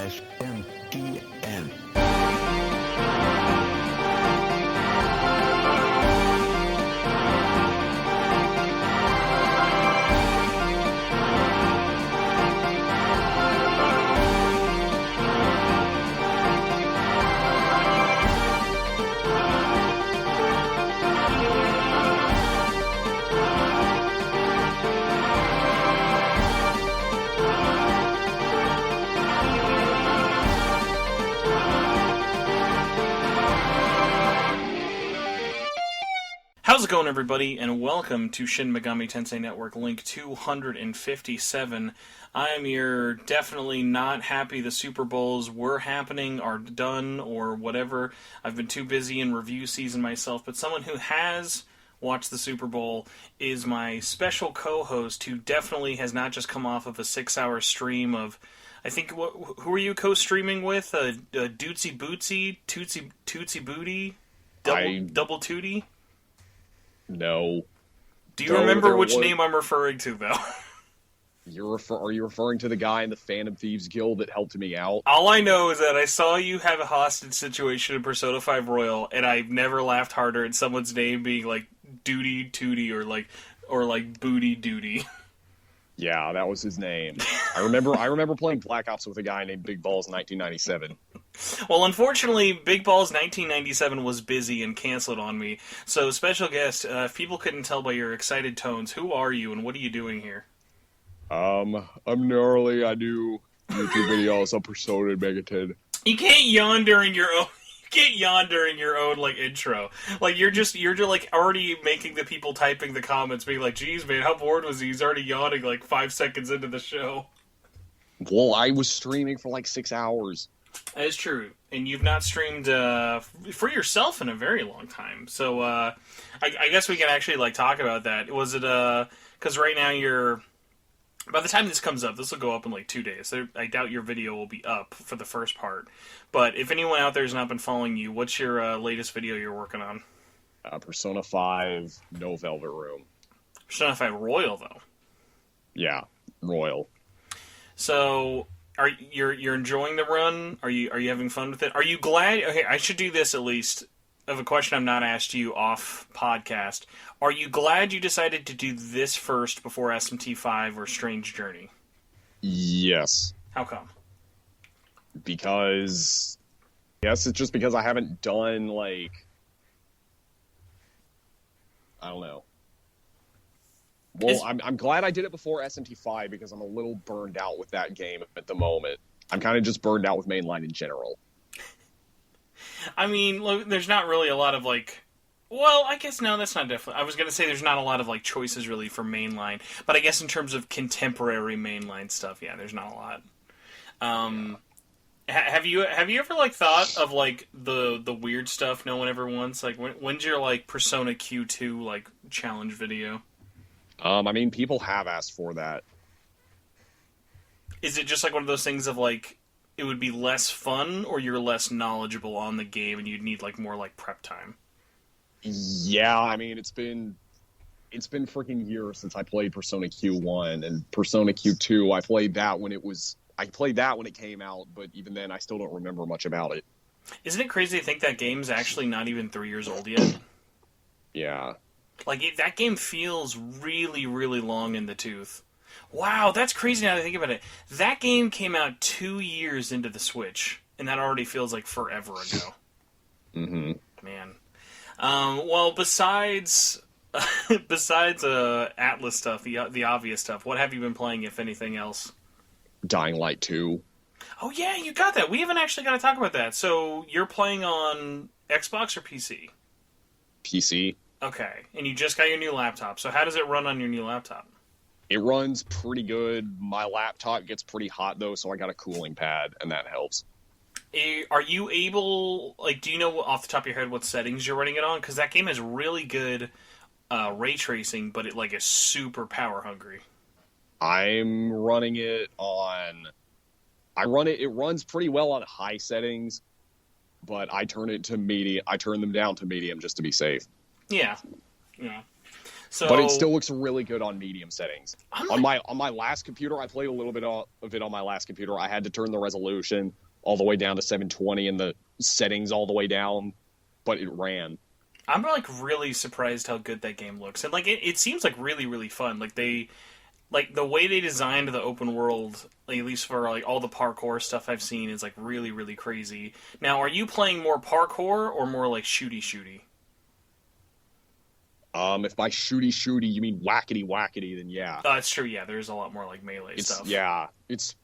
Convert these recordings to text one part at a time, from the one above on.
SMTN. How's it going, everybody, and welcome to Shin Megami Tensei Network Link 257. I am your definitely not happy the Super Bowls were happening, are done, or whatever. I've been too busy in review season myself, but someone who has watched the Super Bowl is my special co-host who definitely has not just come off of a 6-hour stream of, I think, who are you co-streaming with? Dootsy Bootsy? Tootsie Booty? Double Tootie? No. Do you remember which name I'm referring to, though? Are you referring to the guy in the Phantom Thieves Guild that helped me out? All I know is that I saw you have a hostage situation in Persona 5 Royal, and I've never laughed harder at someone's name being like Duty Tootie or like Booty Duty. Yeah, that was his name. I remember playing Black Ops with a guy named Big Balls in 1997. Well, unfortunately, Big Balls 1997 was busy and canceled on me. So, special guest, if people couldn't tell by your excited tones, who are you and what are you doing here? I'm gnarly. I do YouTube videos on Persona and Megaton. You can't yawn during your own. Like intro. Like you're just like already making the people typing the comments being like, "Geez, man, how bored was he? He's already yawning like 5 seconds into the show." Well, I was streaming for like 6 hours. That is true, and you've not streamed for yourself in a very long time. So I guess we can actually like talk about that. Was it because right now you're. By the time this comes up, this will go up in like 2 days. I doubt your video will be up for the first part. But if anyone out there has not been following you, what's your latest video you're working on? Persona 5, No Velvet Room. Persona 5 Royal, though. Yeah, Royal. So, you're enjoying the run? Are you having fun with it? Are you glad? Okay, I should do this at least. Of a question I've not asked you off podcast. Are you glad you decided to do this first before SMT5 or Strange Journey? Yes. How come? Because... Yes, it's just because I haven't done, like... I don't know. Well, I'm glad I did it before SMT5 because I'm a little burned out with that game at the moment. I'm kind of just burned out with mainline in general. I mean, look, there's not really a lot of, like... Well, I guess, no, that's not definitely... I was going to say there's not a lot of, like, choices, really, for mainline. But I guess in terms of contemporary mainline stuff, yeah, there's not a lot. Have you ever, like, thought of, like, the weird stuff no one ever wants? Like, when's your, like, Persona Q2, like, challenge video? I mean, people have asked for that. Is it just, like, one of those things of, like... It would be less fun, or you're less knowledgeable on the game, and you'd need like more like prep time. Yeah, I mean it's been freaking years since I played Persona Q1 and Persona Q2. I played that when it came out, but even then I still don't remember much about it. Isn't it crazy to think that game's actually not even 3 years old yet? Yeah, like that game feels really, really long in the tooth. Wow, that's crazy now that I think about it. That game came out 2 years into the Switch, and that already feels like forever ago. Mm-hmm. Man. Well, besides Atlus stuff, the obvious stuff, what have you been playing, if anything else? Dying Light 2. Oh yeah, you got that. We haven't actually got to talk about that. So, you're playing on Xbox or PC? PC. Okay, and you just got your new laptop. So how does it run on your new laptop? It runs pretty good. My laptop gets pretty hot, though, so I got a cooling pad, and that helps. Are you able, like, do you know off the top of your head what settings you're running it on? Because that game has really good ray tracing, but it, like, is super power hungry. I'm running it on... It runs pretty well on high settings, but I turn them down to medium just to be safe. Yeah. Yeah. So, but it still looks really good on medium settings. I'm On like, my last computer, I played a little bit of it on my last computer. I had to turn the resolution all the way down to 720 and the settings all the way down, but it ran. I'm like really surprised how good that game looks, and like it seems like really really fun. Like the way they designed the open world, like, at least for like all the parkour stuff I've seen, is like really really crazy. Now, are you playing more parkour or more like shooty? If by shooty you mean whackety, then yeah. Oh, that's true. Yeah, there's a lot more like melee stuff. Yeah, it's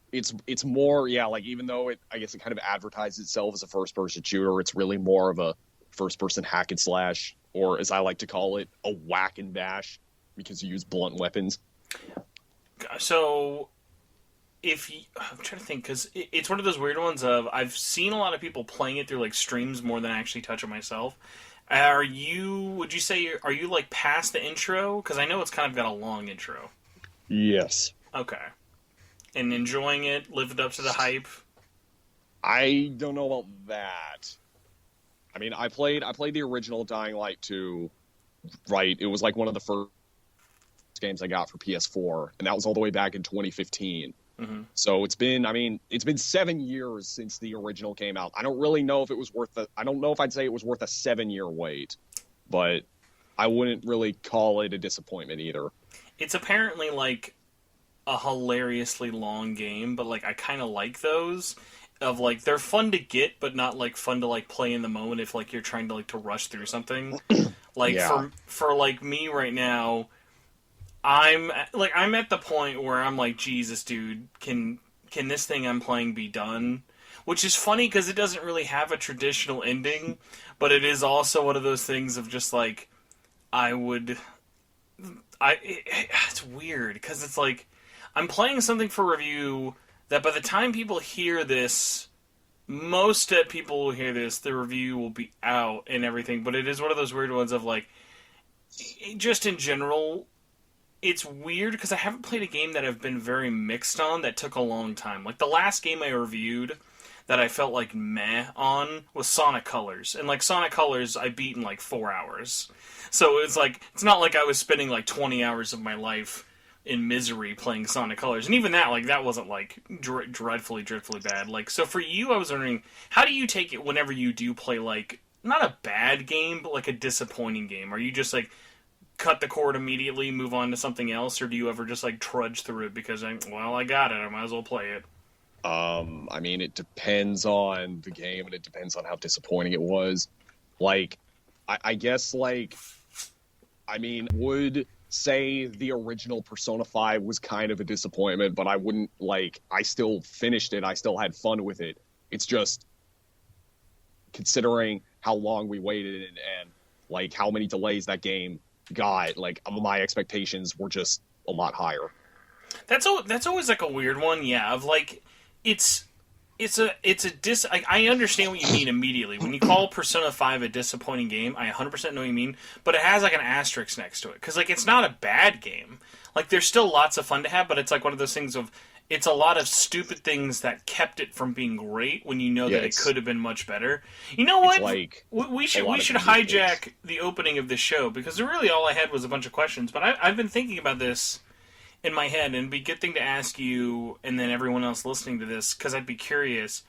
more, yeah, like, even though I guess it kind of advertises itself as a first person shooter, it's really more of a first person hack and slash, or as I like to call it, a whack and bash, because you use blunt weapons. So, I'm trying to think, because it's one of those weird ones of, I've seen a lot of people playing it through like streams more than I actually touch it myself. Would you say, are you like past the intro? Because I know it's kind of got a long intro. Yes. Okay. And enjoying it, lived up to the hype? I don't know about that. I mean, I played the original Dying Light 2, right? It was like one of the first games I got for PS4, and that was all the way back in 2015. Mm-hmm. So it's been 7 years since the original came out. I don't really know if it was I don't know if I'd say it was worth a 7-year wait, but I wouldn't really call it a disappointment either. It's apparently like a hilariously long game, but like I kind of like those. Of like, they're fun to get, but not like fun to like play in the moment if like you're trying to like to rush through something. Like, yeah. for like me right now, I'm at the point where I'm like, Jesus, dude, can this thing I'm playing be done? Which is funny because it doesn't really have a traditional ending, but it is also one of those things of just like, it's weird because it's like I'm playing something for review that by the time people hear this, most people will hear this, the review will be out and everything, but it is one of those weird ones of like, just in general, it's weird because I haven't played a game that I've been very mixed on that took a long time. Like, the last game I reviewed that I felt like meh on was Sonic Colors. And like, Sonic Colors I beat in like 4 hours. So it's like, it's not like I was spending like 20 hours of my life in misery playing Sonic Colors. And even that, like, that wasn't like dreadfully bad. Like, so for you, I was wondering, how do you take it whenever you do play like, not a bad game, but like a disappointing game? Are you just like, cut the cord immediately, move on to something else, or do you ever just like trudge through it because I got it, I might as well play it? I mean, it depends on the game, and it depends on how disappointing it was. Like, I guess, like, I mean, would say the original Persona 5 was kind of a disappointment, but I wouldn't, like, I still finished it, I still had fun with it. It's just, considering how long we waited and like, how many delays that game got, like, my expectations were just a lot higher. That's always like a weird one, yeah, of like, I understand what you mean immediately. When you call Persona 5 a disappointing game, I 100% know what you mean, but it has like an asterisk next to it. Because like, it's not a bad game. Like, there's still lots of fun to have, but it's like one of those things of, it's a lot of stupid things that kept it from being great when you know that it could have been much better. You know what? Like, we should hijack the opening of this show, because really all I had was a bunch of questions, but I've been thinking about this in my head, and it'd be a good thing to ask you and then everyone else listening to this, because I'd be curious.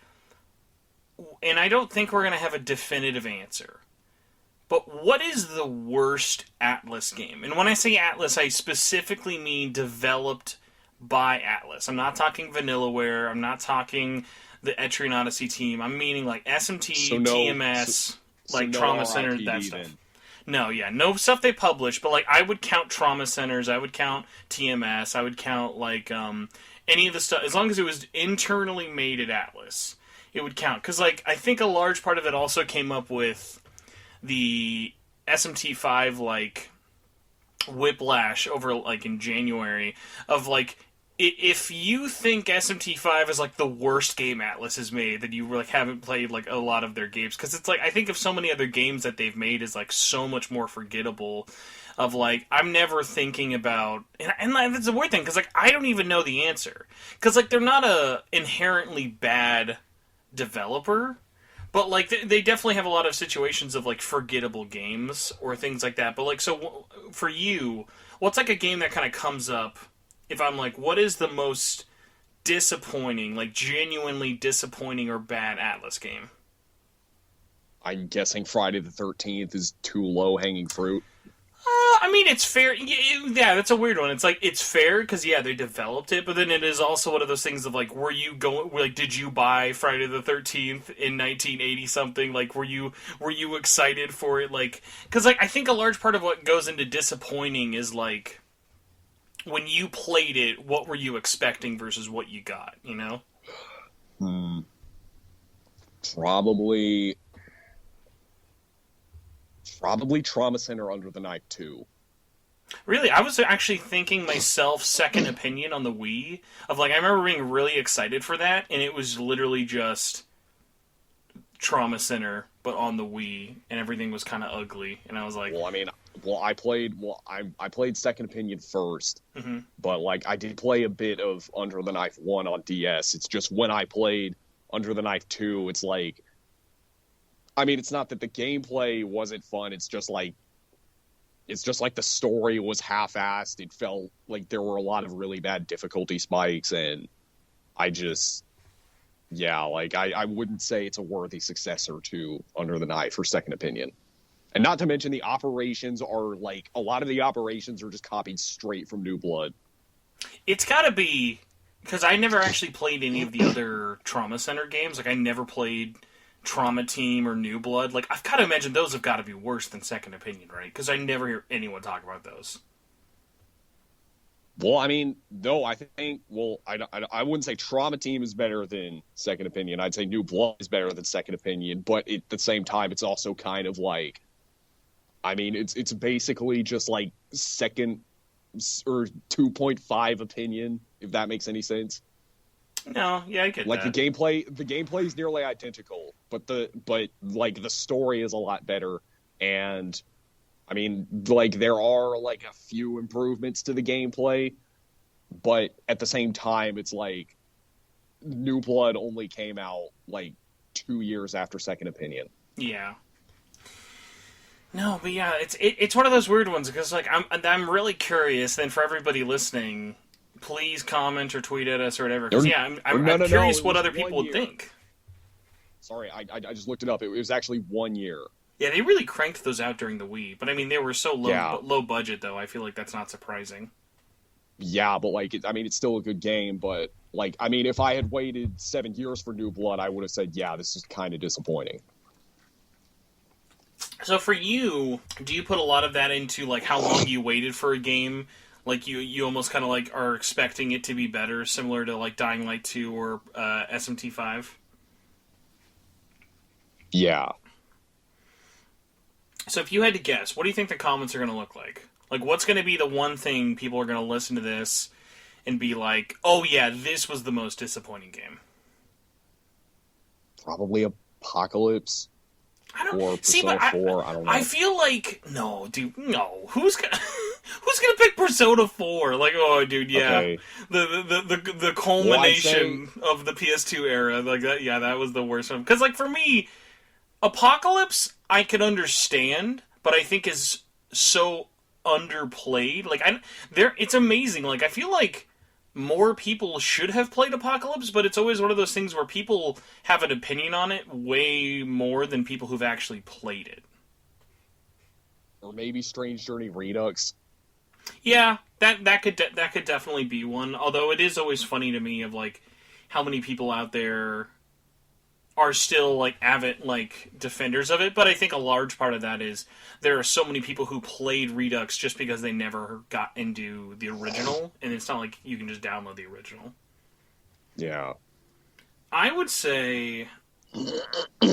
And I don't think we're going to have a definitive answer. But what is the worst Atlus game? And when I say Atlus, I specifically mean developed by Atlus. I'm not talking Vanillaware. I'm not talking the Etrian Odyssey team. I'm meaning like SMT, TMS, like no Trauma Center, that stuff. Then. No stuff they publish, but like I would count Trauma Centers, I would count TMS, I would count like any of the stuff, as long as it was internally made at Atlus, it would count. Because like I think a large part of it also came up with the SMT5 like whiplash over like in January of like, if you think SMT5 is like the worst game Atlus has made, then you like haven't played like a lot of their games, because it's like I think of so many other games that they've made is like so much more forgettable. Of like, I'm never thinking about, and that's a weird thing, because like I don't even know the answer, because like they're not a inherently bad developer, But, like, they definitely have a lot of situations of, like, forgettable games or things like that. But, like, so for you, what's, like, a game that kind of comes up if I'm like, what is the most disappointing, like, genuinely disappointing or bad Atlus game? I'm guessing Friday the 13th is too low-hanging fruit. I mean, it's fair. Yeah, that's a weird one. It's like, it's fair because, yeah, they developed it, but then it is also one of those things of, like, did you buy Friday the 13th in 1980 something? Like, were you excited for it? Like, because, like, I think a large part of what goes into disappointing is, like, when you played it, what were you expecting versus what you got, you know? Probably Trauma Center Under the Knife 2. Really, I was actually thinking myself Second Opinion on the Wii. Of, like, I remember being really excited for that, and it was literally just Trauma Center, but on the Wii, and everything was kind of ugly. And I was like, I played Second Opinion first, but, like, I did play a bit of Under the Knife 1 on DS. It's just when I played Under the Knife 2, it's like, I mean, it's not that the gameplay wasn't fun. It's just like the story was half-assed. It felt like there were a lot of really bad difficulty spikes, and I wouldn't say it's a worthy successor to Under the Knife or Second Opinion. And not to mention the operations are, like, a lot of the operations are just copied straight from New Blood. it's gotta be, because I never actually played any of the other Trauma Center games. Like, I never played Trauma Team or New Blood. Like, I've got to imagine those have got to be worse than Second Opinion, right? Because I never hear anyone talk about those. Well, I mean, no, I think, I wouldn't say Trauma Team is better than Second Opinion. I'd say New Blood is better than Second Opinion, but at the same time, it's also kind of like, I mean, it's basically just like second or 2.5 Opinion, if that makes any sense. No, yeah, I get like that. the gameplay is nearly identical, but like the story is a lot better, and I mean, like, there are, like, a few improvements to the gameplay, but at the same time, it's like New Blood only came out like 2 years after Second Opinion. Yeah. No, but yeah, it's one of those weird ones because, like, I'm really curious. Then for everybody listening, please comment or tweet at us or whatever. Because I'm curious what other people would think. Sorry, I just looked it up. It was actually 1 year. Yeah, they really cranked those out during the Wii, but I mean, they were so low budget though. I feel like that's not surprising. Yeah, but, like, I mean, it's still a good game. But, like, I mean, if I had waited 7 years for New Blood, I would have said, yeah, this is kind of disappointing. So for you, do you put a lot of that into, like, how long you waited for a game? Like, you almost kind of, like, are expecting it to be better, similar to, like, Dying Light 2 or SMT5? Yeah. So if you had to guess, what do you think the comments are going to look like? Like, what's going to be the one thing people are going to listen to this and be like, oh yeah, this was the most disappointing game? Probably Apocalypse. I don't or see, Persona but 4, I don't know. I feel like no, dude, no. Who's gonna pick Persona 4? Like, oh, dude, yeah, Okay. the culmination of the PS2 era, like that. Yeah, that was the worst one. Because, like, for me, Apocalypse I could understand, but I think is so underplayed. Like, it's amazing. Like, I feel like more people should have played Apocalypse, but it's always one of those things where people have an opinion on it way more than people who've actually played it. Or maybe Strange Journey Redux. Yeah, that could definitely be one. Although it is always funny to me of, like, how many people out there are still, like, avid, like, defenders of it. But I think a large part of that is there are so many people who played Redux just because they never got into the original, and it's not like you can just download the original. Yeah. I would say, yeah,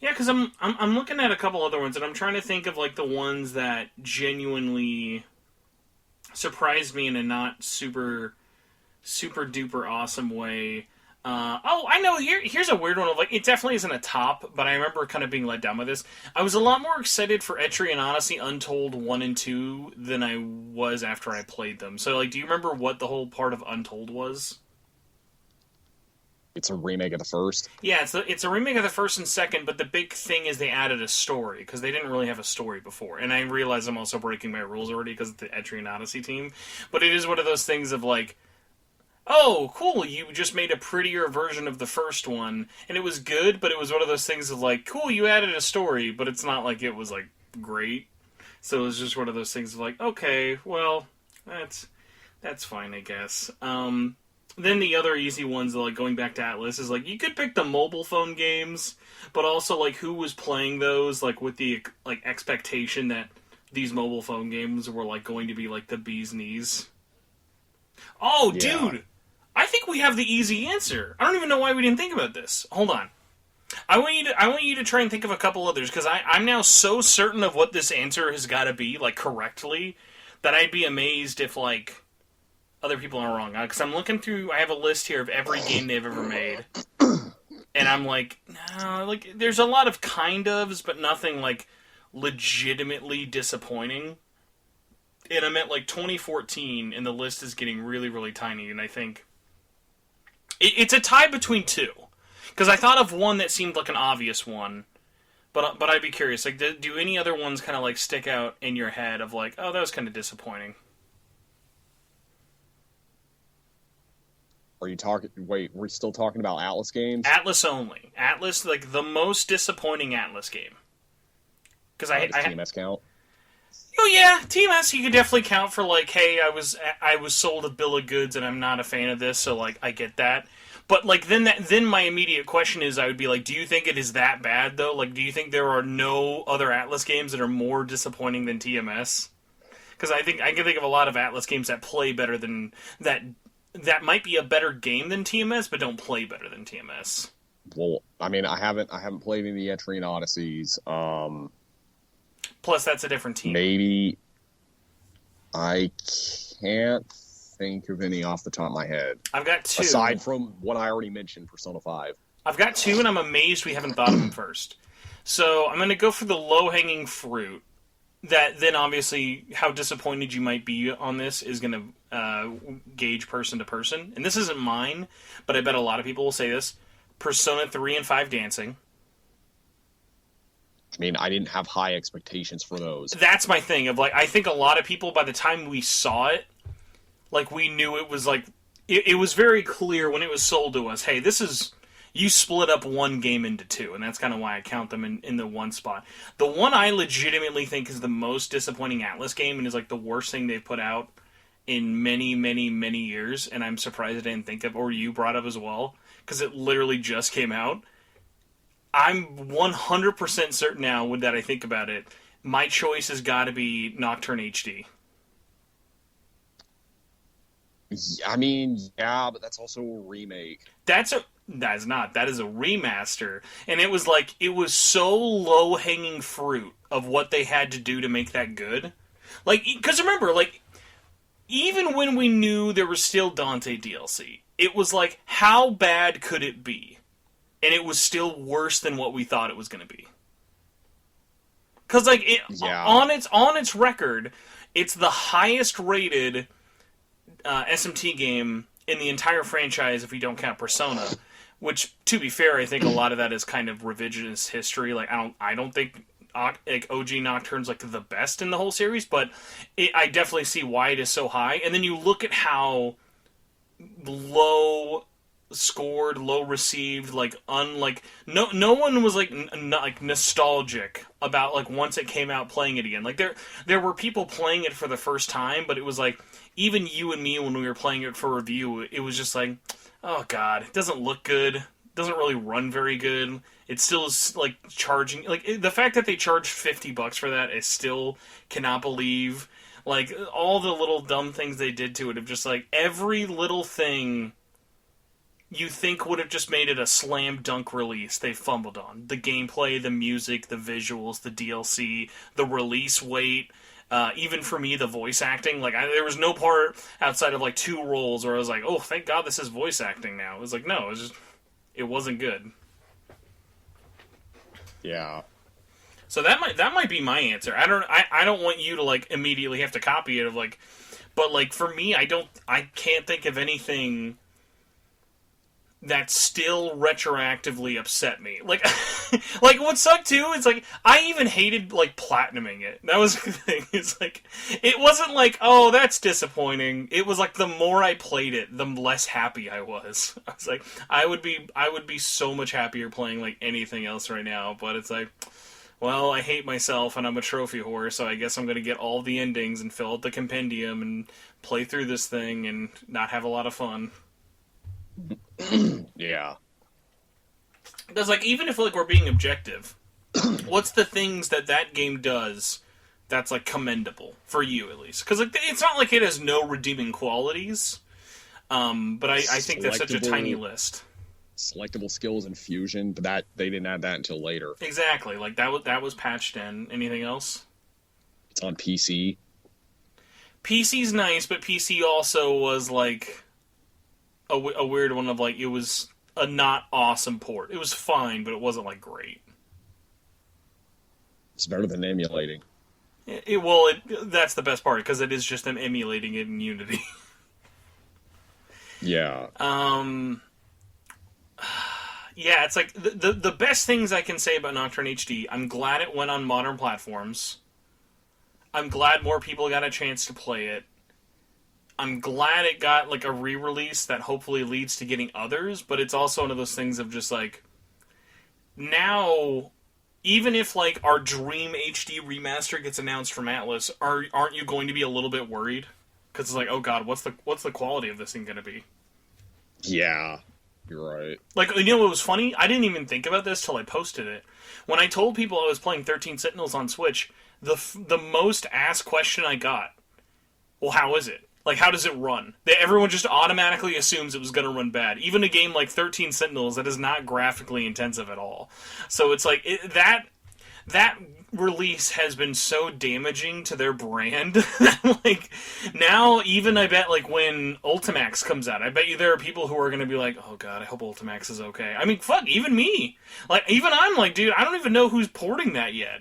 because I'm looking at a couple other ones, and I'm trying to think of, like, the ones that genuinely surprised me in a not super duper awesome way. I know. Here's a weird one of, like, it definitely isn't a top, but I remember kind of being let down by this. I was a lot more excited for Etrian Odyssey Untold 1 and 2 than I was after I played them. So, like, do you remember what the whole part of Untold was? It's a remake of the first. Yeah, it's a remake of the first and second, but the big thing is they added a story, because they didn't really have a story before. And I realize I'm also breaking my rules already because it's the Etrian Odyssey team. But it is one of those things of like, oh, cool, you just made a prettier version of the first one, and it was good, but it was one of those things of like, cool, you added a story, but it's not like it was like great. So it was just one of those things of like, okay, well, that's fine, I guess. Then the other easy ones, like going back to Atlus, is like you could pick the mobile phone games, but also like who was playing those, like with the like expectation that these mobile phone games were like going to be like the bee's knees. Oh, yeah. Dude, I think we have the easy answer. I don't even know why we didn't think about this. Hold on. I want you to try and think of a couple others, because I'm now so certain of what this answer has got to be, like, correctly, that I'd be amazed if, like, other people are wrong. Because I'm looking through, I have a list here of every game they've ever made, and I'm like, no, like, there's a lot of kind ofs, but nothing, like, legitimately disappointing. And I'm at, like, 2014, and the list is getting really, really tiny, and I think it's a tie between two. Because I thought of one that seemed like an obvious one, but I'd be curious. Like, do any other ones kind of like stick out in your head of like, oh, that was kind of disappointing? Are you talking? Wait, we're still talking about Atlus games? Atlus only. Atlus, like the most disappointing Atlus game. Because does TMS count? Oh yeah, TMS you could definitely count for like, hey, I was sold a bill of goods and I'm not a fan of this, so like I get that. But like then my immediate question is, I would be like, do you think it is that bad though? Like, do you think there are no other Atlus games that are more disappointing than TMS? Because I think I can think of a lot of Atlus games that play better than that. That might be a better game than TMS, but don't play better than TMS. Well, I mean, I haven't played any of the Etrian Odysseys. Plus, that's a different team. Maybe I can't think of any off the top of my head. I've got two. Aside from what I already mentioned, Persona 5. I've got two, and I'm amazed we haven't thought of them first. So I'm going to go for the low-hanging fruit. That then, obviously, how disappointed you might be on this is going to gauge person to person. And this isn't mine, but I bet a lot of people will say this. Persona 3 and 5 Dancing. I mean, I didn't have high expectations for those. That's my thing. Of like, I think a lot of people, by the time we saw it, like, we knew it was like... It was very clear when it was sold to us, hey, this is... You split up one game into two, and that's kind of why I count them in the one spot. The one I legitimately think is the most disappointing Atlus game, and is like the worst thing they've put out in many, many, many years, and I'm surprised I didn't think of, or you brought up as well, because it literally just came out. I'm 100% certain now that I think about it, my choice has got to be Nocturne HD. I mean, yeah, but that's also a remake. That is not. That is a remaster. And it was like, it was so low-hanging fruit of what they had to do to make that good. Like, because remember, like, even when we knew there was still Dante DLC, it was like, how bad could it be? And it was still worse than what we thought it was going to be. Because, like, on its record, it's the highest-rated SMT game in the entire franchise if we don't count Persona. Which, to be fair, I think a lot of that is kind of revisionist history. Like, I don't think like OG Nocturne's like the best in the whole series, but I definitely see why it is so high. And then you look at how low scored, low received, like no one was like like nostalgic about like once it came out playing it again. Like there were people playing it for the first time, but it was like even you and me when we were playing it for review, it was just like, oh god, it doesn't look good. It doesn't really run very good. It still is like charging. Like the fact that they charged $50 for that, I still cannot believe. Like all the little dumb things they did to it, of just like every little thing you think would have just made it a slam dunk release, they fumbled on. The gameplay, the music, the visuals, the DLC, the release weight. Even for me, the voice acting, like there was no part outside of like 2 roles where I was like, "Oh, thank God this is voice acting now." It was like, no, it wasn't good. Yeah. So that might be my answer. I don't want you to like immediately have to copy it of like, but like for me, I can't think of anything that still retroactively upset me. Like, like what sucked too is like I even hated like platinuming it. That was the thing. It's like it wasn't like, oh, that's disappointing. It was like the more I played it, the less happy I was. I was like, I would be so much happier playing like anything else right now. But it's like, well, I hate myself and I'm a trophy whore, so I guess I'm gonna get all the endings and fill out the compendium and play through this thing and not have a lot of fun. Yeah. Because, like, even if, like, we're being objective, what's the things that game does that's, like, commendable? For you, at least. Because, like, it's not like it has no redeeming qualities, but I think that's such a tiny list. Selectable skills and fusion, but that they didn't add that until later. Exactly. Like, that was patched in. Anything else? It's on PC. PC's nice, but PC also was, like, a weird one of, like, it was a not awesome port. It was fine, but it wasn't, like, great. It's better than emulating. That's the best part, because it is just them emulating it in Unity. Yeah. Yeah, it's like, the best things I can say about Nocturne HD, I'm glad it went on modern platforms. I'm glad more people got a chance to play it. I'm glad it got, like, a re-release that hopefully leads to getting others, but it's also one of those things of just, like, now, even if, like, our dream HD remaster gets announced from Atlus, aren't you going to be a little bit worried? Because it's like, oh god, what's the quality of this thing going to be? Yeah, you're right. Like, you know what was funny? I didn't even think about this till I posted it. When I told people I was playing 13 Sentinels on Switch, the most asked question I got, well, how is it? Like, how does it run? Everyone just automatically assumes it was going to run bad. Even a game like 13 Sentinels that is not graphically intensive at all. So it's like, that release has been so damaging to their brand that, like, now even I bet, like, when Ultimax comes out, I bet you there are people who are going to be like, oh god, I hope Ultimax is okay. I mean, fuck, even me. Like, even I'm like, dude, I don't even know who's porting that yet.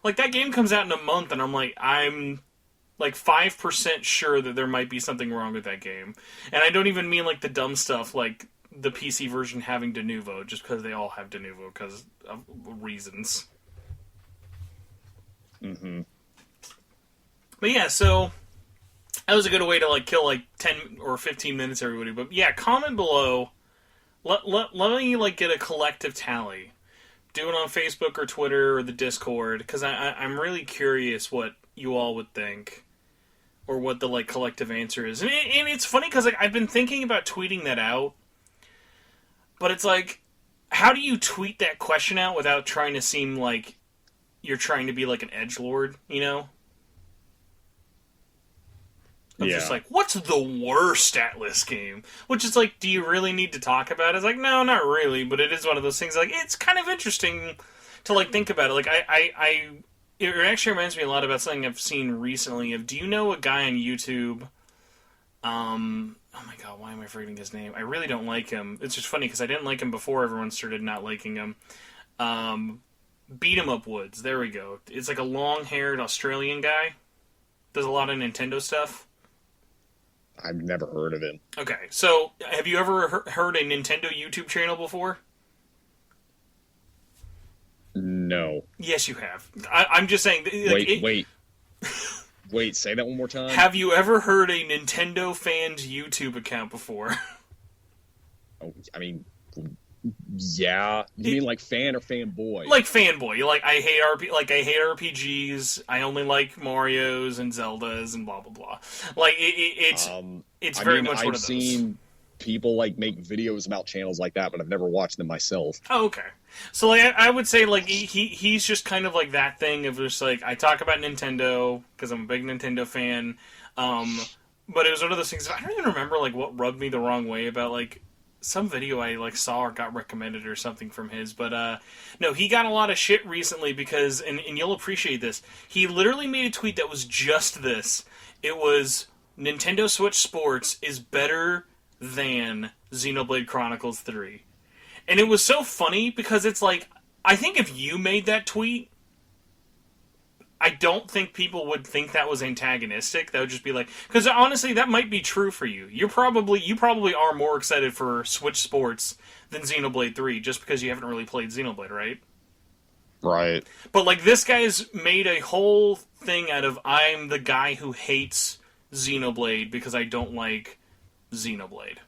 Like, that game comes out in a month, and I'm like 5% sure that there might be something wrong with that game. And I don't even mean like the dumb stuff like the PC version having de novo, just because they all have de novo because of reasons. Mm-hmm. But yeah, so that was a good way to like kill like 10 or 15 minutes, everybody. But yeah, comment below. Let me like get a collective tally. Do it on Facebook or Twitter or the Discord, because I'm really curious what you all would think. Or what the, like, collective answer is. And it's funny, because, like, I've been thinking about tweeting that out. But it's like, how do you tweet that question out without trying to seem like you're trying to be, like, an edgelord, you know? I'm just like, what's the worst Atlus game? Which is like, do you really need to talk about it? It's like, no, not really. But it is one of those things, like, it's kind of interesting to, like, think about it. Like, it actually reminds me a lot about something I've seen recently. Do you know a guy on YouTube? Oh my god, why am I forgetting his name? I really don't like him. It's just funny because I didn't like him before everyone started not liking him. Beat 'em Up Woods. There we go. It's like a long-haired Australian guy. Does a lot of Nintendo stuff. I've never heard of him. Okay, so have you ever heard a Nintendo YouTube channel before? No. Yes, you have. I'm just saying. Like, Wait, say that one more time? Have you ever heard a Nintendo fan's YouTube account before? Oh, I mean, yeah. You mean like fan or fanboy? Like fanboy. Like, I hate RPGs. I only like Marios and Zeldas and blah, blah, blah. Like, it's very much one of those. I've seen people, like, make videos about channels like that, but I've never watched them myself. Oh, okay. So, like, I would say, like, he's just kind of like that thing of just, like, I talk about Nintendo, because I'm a big Nintendo fan, but it was one of those things, I don't even remember, like, what rubbed me the wrong way about, like, some video I, like, saw or got recommended or something from his, but, no, he got a lot of shit recently because, and you'll appreciate this, he literally made a tweet that was just this. It was, Nintendo Switch Sports is better than Xenoblade Chronicles 3. And it was so funny because it's like, I think if you made that tweet, I don't think people would think that was antagonistic. That would just be like, because honestly, that might be true for you. You probably are more excited for Switch Sports than Xenoblade 3, just because you haven't really played Xenoblade, right? Right. But like, this guy's made a whole thing out of, I'm the guy who hates Xenoblade because I don't like Xenoblade.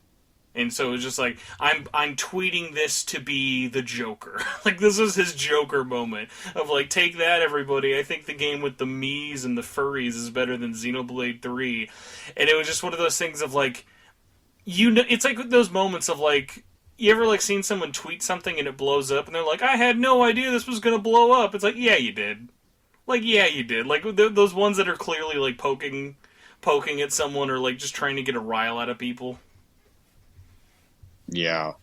And so it's just like, I'm tweeting this to be the Joker. Like, this is his Joker moment of like, take that, everybody. I think the game with the Miis and the furries is better than Xenoblade 3. And it was just one of those things of like, you know, it's like those moments of like, you ever like seen someone tweet something and it blows up and they're like, I had no idea this was going to blow up. It's like, yeah, you did. Like, yeah, you did. Like, those ones that are clearly like poking at someone or like just trying to get a rile out of people. Yeah.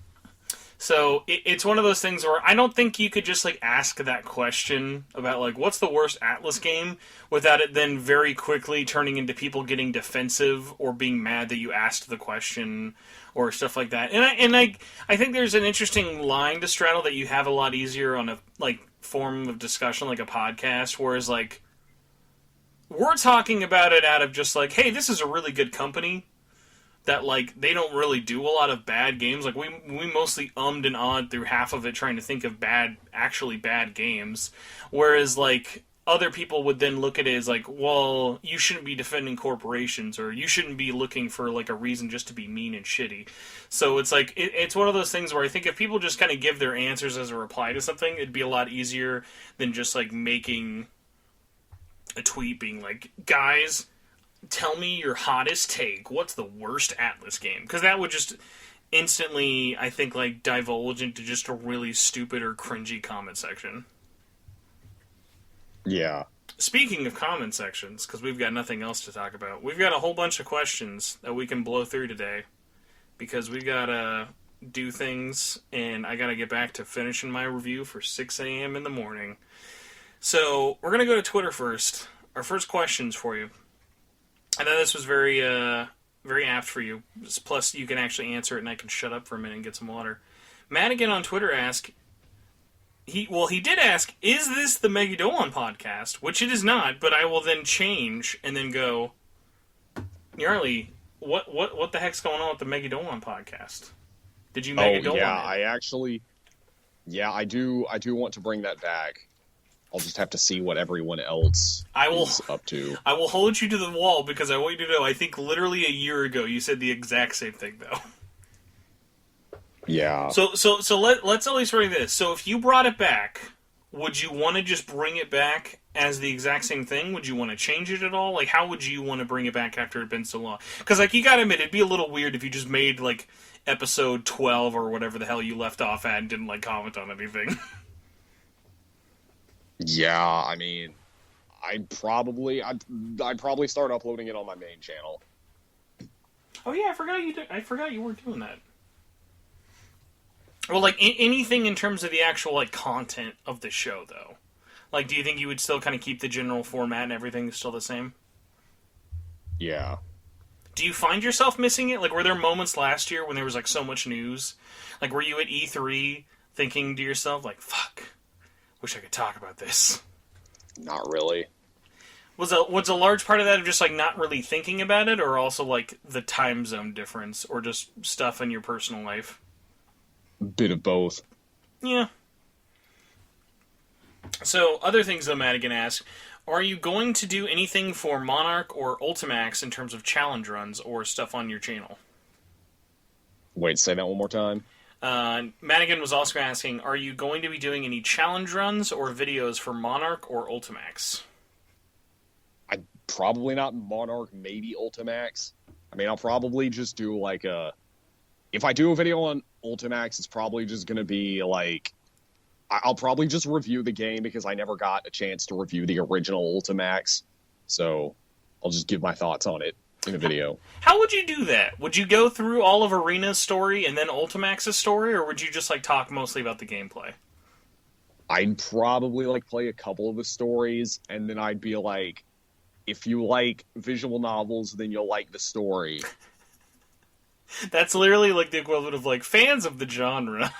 So it's one of those things where I don't think you could just like ask that question about like what's the worst Atlus game without it then very quickly turning into people getting defensive or being mad that you asked the question or stuff like that. And I think there's an interesting line to straddle that you have a lot easier on a like form of discussion like a podcast, whereas like we're talking about it out of just like, hey, this is a really good company. That, like, they don't really do a lot of bad games. Like, we mostly ummed and ahed through half of it trying to think of actually bad games. Whereas, like, other people would then look at it as, like, well, you shouldn't be defending corporations, or you shouldn't be looking for, like, a reason just to be mean and shitty. So it's, like, it's one of those things where I think if people just kind of give their answers as a reply to something, it'd be a lot easier than just, like, making a tweet being like, guys, tell me your hottest take. What's the worst Atlus game? Because that would just instantly, I think, like, divulge into just a really stupid or cringy comment section. Yeah. Speaking of comment sections, because we've got nothing else to talk about, we've got a whole bunch of questions that we can blow through today. Because we gotta do things, and I gotta get back to finishing my review for 6 a.m. in the morning. So, we're gonna go to Twitter first. Our first questions for you. I know this was very apt for you. Plus, you can actually answer it, and I can shut up for a minute and get some water. Madigan on Twitter asked, he did ask, is this the Megadolan podcast? Which it is not, but I will then change and then go, Gnarly, what the heck's going on with the Megadolan podcast? Did you Megadolan? Oh, yeah, I do want to bring that back. I'll just have to see what everyone else is up to. I will hold you to the wall because I want you to know, I think literally a year ago you said the exact same thing, though. Yeah. So let's at least bring this. So if you brought it back, would you want to just bring it back as the exact same thing? Would you want to change it at all? Like, how would you want to bring it back after it had been so long? Because, like, you gotta admit, it'd be a little weird if you just made, like, episode 12 or whatever the hell you left off at and didn't, like, comment on anything. Yeah, I mean, I'd probably start uploading it on my main channel. Oh yeah, I forgot you weren't doing that. Well, like anything in terms of the actual like content of the show, though. Like, do you think you would still kind of keep the general format and everything still the same? Yeah. Do you find yourself missing it? Like, were there moments last year when there was like so much news? Like, were you at E3 thinking to yourself like, "Fuck, wish I could talk about this"? Not really. Was a large part of that of just like not really thinking about it, or also like the time zone difference, or just stuff in your personal life? Bit of both. Yeah. So, other things though, Madigan asked, are you going to do anything for Monarch or Ultimax in terms of challenge runs or stuff on your channel? Wait, say that one more time. Madigan was also asking, are you going to be doing any challenge runs or videos for Monarch or Ultimax? Probably not Monarch, maybe Ultimax. I mean, I'll probably just do like if I do a video on Ultimax, it's probably just going to be like, I'll probably just review the game because I never got a chance to review the original Ultimax. So I'll just give my thoughts on it in a video. How would you do that? Would you go through all of Arena's story and then Ultimax's story, or would you just like talk mostly about the gameplay? I'd probably like play a couple of the stories, and then I'd be like, if you like visual novels, then you'll like the story. That's literally like the equivalent of like fans of the genre.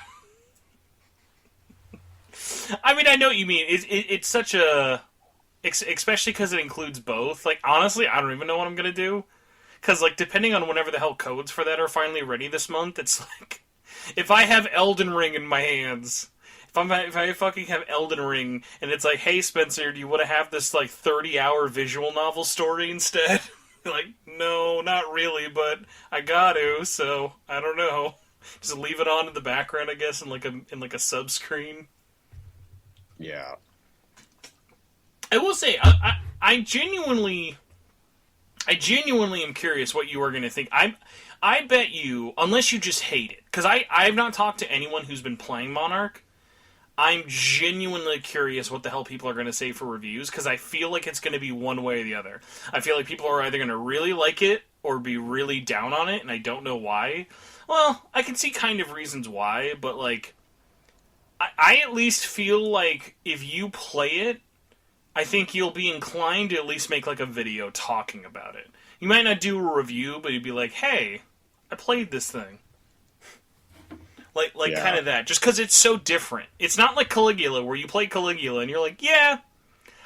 I mean, I know what you mean. It's such a especially because it includes both. Like, honestly, I don't even know what I'm gonna do. Because, like, depending on whenever the hell codes for that are finally ready this month, it's like, if I have Elden Ring in my hands, if I fucking have Elden Ring, and it's like, hey, Spencer, do you want to have this, like, 30-hour visual novel story instead? Like, no, not really, but I got to, so I don't know. Just leave it on in the background, I guess, in like a sub screen. Yeah. I will say, I genuinely am curious what you are going to think. I bet you, unless you just hate it, because I've not talked to anyone who's been playing Monarch. I'm genuinely curious what the hell people are going to say for reviews, because I feel like it's going to be one way or the other. I feel like people are either going to really like it or be really down on it, and I don't know why. Well, I can see kind of reasons why, but, like, I at least feel like if you play it, I think you'll be inclined to at least make, like, a video talking about it. You might not do a review, but you'd be like, hey, I played this thing. Like yeah. Kind of that. Just because it's so different. It's not like Caligula, where you play Caligula and you're like, yeah,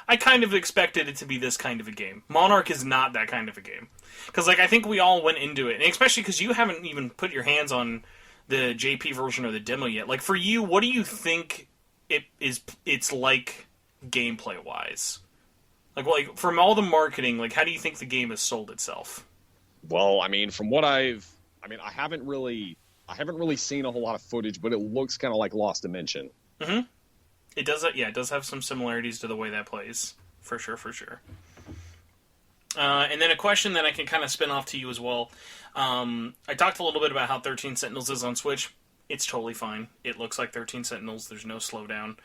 I kind of expected it to be this kind of a game. Monarch is not that kind of a game. Because, like, I think we all went into it, and especially because you haven't even put your hands on the JP version or the demo yet. Like, for you, what do you think it's like gameplay-wise? Like, from all the marketing, like, how do you think the game has sold itself? Well, I mean, from what I haven't really seen a whole lot of footage, but it looks kind of like Lost Dimension. Mm-hmm. It does, yeah, it does have some similarities to the way that plays. For sure. And then a question that I can kind of spin off to you as well. I talked a little bit about how 13 Sentinels is on Switch. It's totally fine. It looks like 13 Sentinels. There's no slowdown.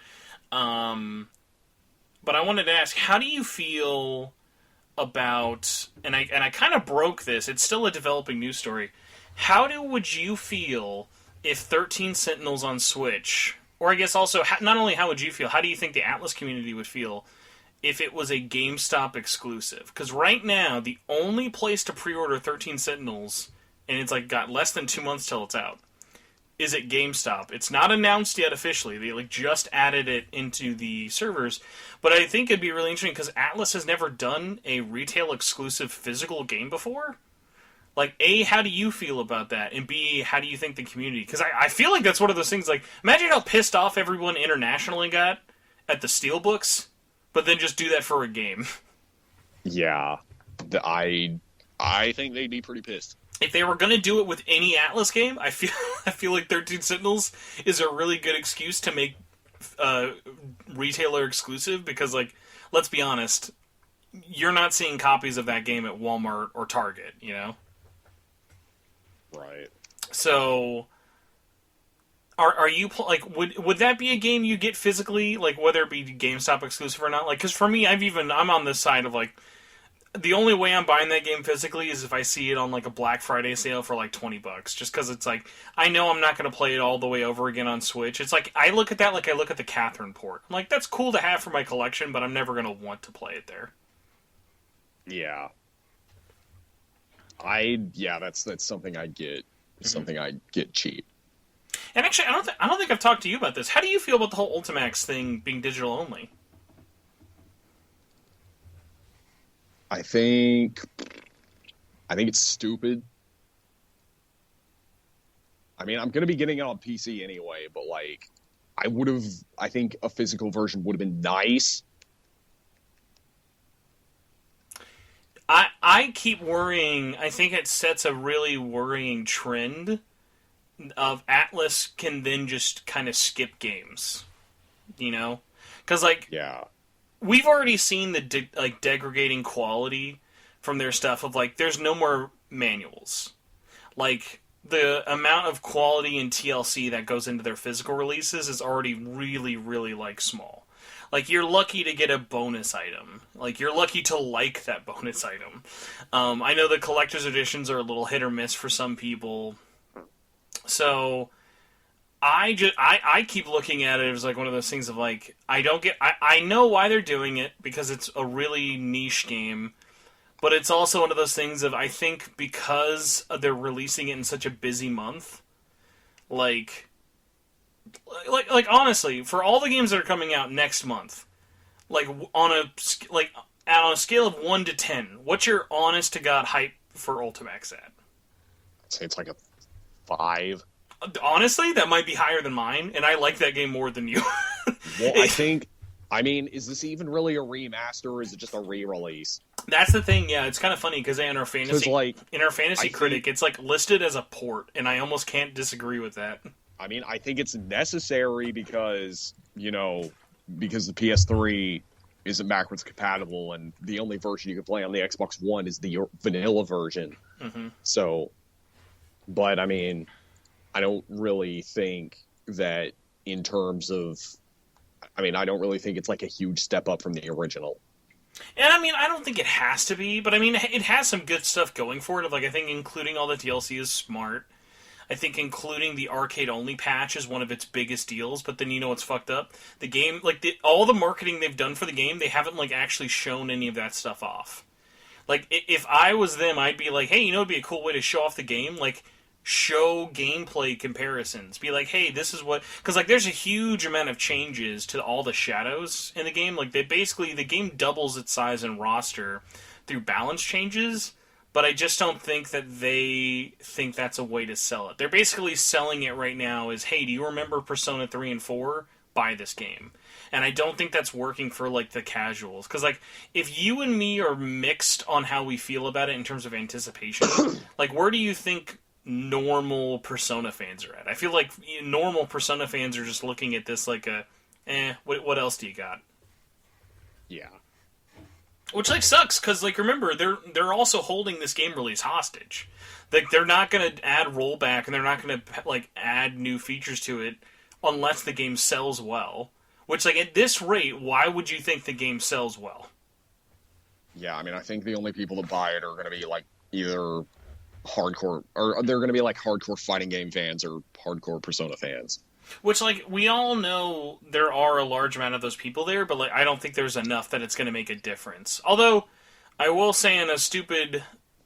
But I wanted to ask, how do you feel about, and I kind of broke this, it's still a developing news story, would you feel if 13 Sentinels on Switch, or I guess also, not only how would you feel, how do you think the Atlus community would feel if it was a GameStop exclusive? Because right now, the only place to pre-order 13 Sentinels, and it's like got less than 2 months till it's out, is at GameStop. It's not announced yet officially. They like just added it into the servers. But I think it'd be really interesting because Atlus has never done a retail exclusive physical game before. Like, A, how do you feel about that? And B, how do you think the community... Because I feel like that's one of those things, like, imagine how pissed off everyone internationally got at the Steelbooks, but then just do that for a game. Yeah. I think they'd be pretty pissed. If they were going to do it with any Atlus game, I feel like 13 Sentinels is a really good excuse to make retailer exclusive, because, like, let's be honest, you're not seeing copies of that game at Walmart or Target, you know? Right. So, are you like would that be a game you get physically, like whether it be GameStop exclusive or not? Like, because for me, I'm on this side of like the only way I'm buying that game physically is if I see it on like a Black Friday sale for like $20, just because it's like I know I'm not going to play it all the way over again on Switch. It's like I look at that like I look at the Catherine port. I'm like, that's cool to have for my collection, but I'm never going to want to play it there. Yeah. That's something I get. Something I get cheap. And actually, I don't think I've talked to you about this. How do you feel about the whole Ultimax thing being digital only? I think it's stupid. I mean, I'm gonna be getting it on PC anyway, but like, I think a physical version would have been nice. I keep worrying. I think it sets a really worrying trend of Atlus can then just kind of skip games, you know? Because, like, yeah, we've already seen the degrading quality from their stuff of, like, there's no more manuals. Like, the amount of quality and TLC that goes into their physical releases is already really, really, like, small. Like, you're lucky to get a bonus item. Like, you're lucky to like that bonus item. I know the collector's editions are a little hit or miss for some people. So, I keep looking at it as, like, one of those things of, like, I know why they're doing it, because it's a really niche game. But it's also one of those things of, I think, because they're releasing it in such a busy month, like honestly, for all the games that are coming out next month, Like on a scale of 1 to 10, what's your honest to god hype for Ultimax at? I'd say it's like a 5. Honestly, that might be higher than mine, and I like that game more than you. Well, is this even really a remaster, or is it just a re-release? That's the thing, yeah. It's kind of funny because in our fantasy critic, it's like listed as a port, and I almost can't disagree with that. I mean, I think it's necessary because the PS3 isn't backwards compatible, and the only version you can play on the Xbox One is the vanilla version. Mm-hmm. So, but I mean, I don't really think that in terms of, I don't really think it's like a huge step up from the original. And I mean, I don't think it has to be, but I mean, it has some good stuff going for it. Like, I think including all the DLC is smart. I think including the arcade-only patch is one of its biggest deals, but then you know what's fucked up? The game, like, all the marketing they've done for the game, they haven't, like, actually shown any of that stuff off. Like, if I was them, I'd be like, hey, you know it'd be a cool way to show off the game? Like, show gameplay comparisons. Be like, hey, this is what... Because, like, there's a huge amount of changes to all the shadows in the game. Like, the game doubles its size and roster through balance changes, but I just don't think that they think that's a way to sell it. They're basically selling it right now as, hey, do you remember Persona 3 and 4? Buy this game. And I don't think that's working for, like, the casuals. Because, like, if you and me are mixed on how we feel about it in terms of anticipation, like, where do you think normal Persona fans are at? I feel like normal Persona fans are just looking at this like what else do you got? Yeah. Which, like, sucks, because, like, remember, they're also holding this game release hostage. Like, they're not going to add rollback, and they're not going to, like, add new features to it unless the game sells well. Which, like, at this rate, why would you think the game sells well? Yeah, I mean, I think the only people that buy it are going to be, like, either hardcore, or they're going to be, like, hardcore fighting game fans or hardcore Persona fans. Which, like, we all know there are a large amount of those people there, but, like, I don't think there's enough that it's going to make a difference. Although, I will say in a stupid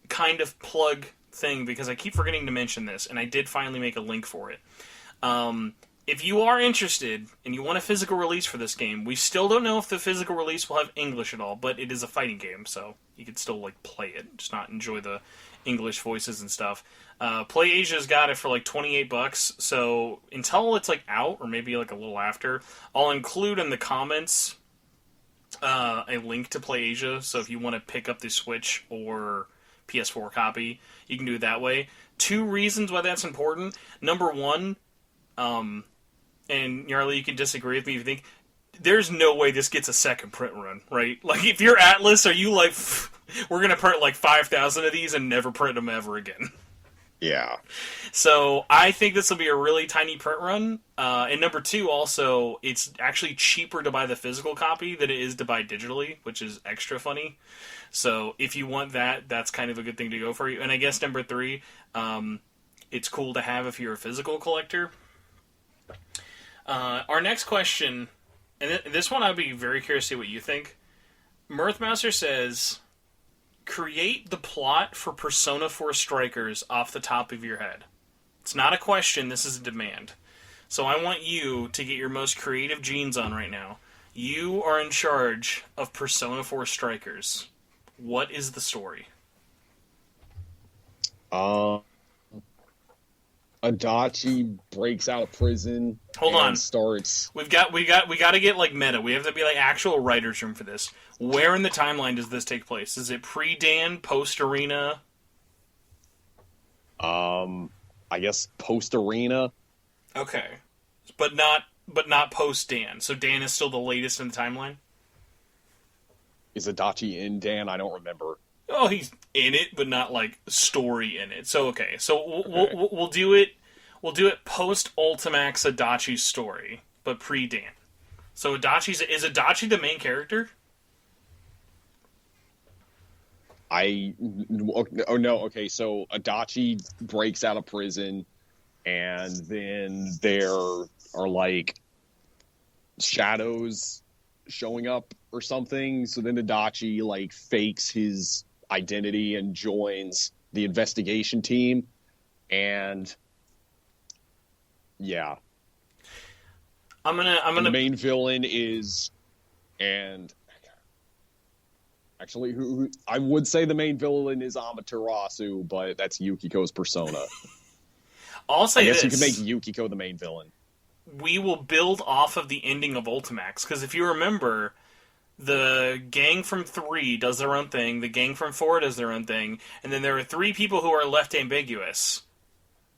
kind of plug thing, because I keep forgetting to mention this, and I did finally make a link for it. If you are interested, and you want a physical release for this game, we still don't know if the physical release will have English at all, but it is a fighting game, so you can still, like, play it, just not enjoy the English voices and stuff. PlayAsia's got it for like $28, so until it's like out, or maybe like a little after, I'll include in the comments a link to PlayAsia, so if you want to pick up the Switch or PS4 copy, you can do it that way. 2 reasons why that's important. Number 1, and Yarly, you can disagree with me if you think, there's no way this gets a second print run, right? Like, if you're Atlus, are you like, we're going to print like 5,000 of these and never print them ever again? Yeah. So, I think this will be a really tiny print run. And number 2, also, it's actually cheaper to buy the physical copy than it is to buy digitally, which is extra funny. So, if you want that, that's kind of a good thing to go for you. And I guess number 3, it's cool to have if you're a physical collector. Our next question, and this one I'd be very curious to see what you think. Mirthmaster says, create the plot for Persona 4 Strikers off the top of your head. It's not a question, this is a demand. So I want you to get your most creative genes on right now. You are in charge of Persona 4 Strikers. What is the story? Adachi breaks out of prison. Hold on. Starts. We got to get like meta. We have to be like actual writer's room for this. Where in the timeline does this take place? Is it pre-Dan, post-Arena? I guess post-Arena. Okay, but not post-Dan. So Dan is still the latest in the timeline. Is Adachi in Dan? I don't remember. Oh, he's in it, but not like story in it. So okay, so we'll do it. We'll do it post Ultimax Adachi's story, but pre Dan. So is Adachi the main character? Oh no, okay, so Adachi breaks out of prison, and then there are like shadows showing up or something. So then Adachi like fakes his identity and joins the investigation team, and yeah, I'm gonna the main villain is And actually, I would say the main villain is Amaterasu, but that's Yukiko's persona. I'll say I guess this. you could make Yukiko the main villain. We will build off of the ending of Ultimax, because if you remember, the gang from 3 does their own thing, the gang from 4 does their own thing, and then there are 3 people who are left ambiguous.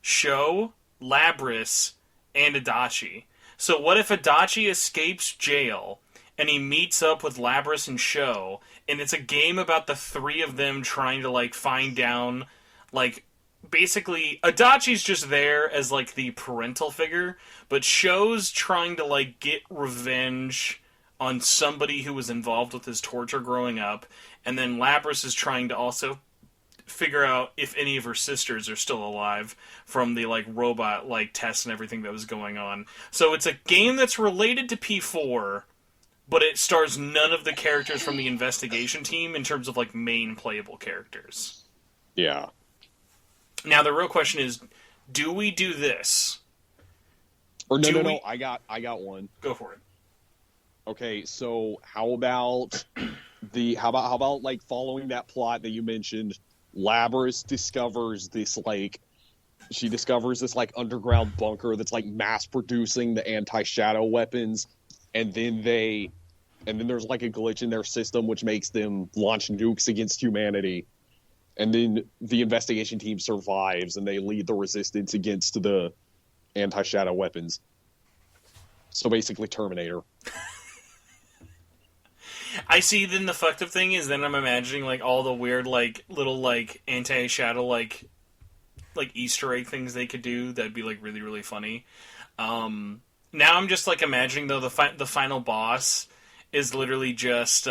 Sho, Labris, and Adachi. So what if Adachi escapes jail, and he meets up with Labris and Sho, and it's a game about the 3 of them trying to, like, find down, like, basically, Adachi's just there as, like, the parental figure, but Sho's trying to, like, get revenge on somebody who was involved with his torture growing up, and then Labris is trying to also figure out if any of her sisters are still alive from the, like, robot, like, tests and everything that was going on. So it's a game that's related to P4, but it stars none of the characters from the investigation team in terms of, like, main playable characters. Yeah. Now, the real question is, do we do this? Or no. I got one. Go for it. Okay, so how about like following that plot that you mentioned? Labris discovers this like underground bunker that's like mass producing the anti-shadow weapons, and then there's like a glitch in their system which makes them launch nukes against humanity. And then the investigation team survives, and they lead the resistance against the anti-shadow weapons. So basically Terminator. I see, then the fucked up thing is, then I'm imagining, like, all the weird, like, little, like, anti-shadow, like Easter egg things they could do that'd be, like, really, really funny. Now I'm just, like, imagining, though, the final boss is literally just,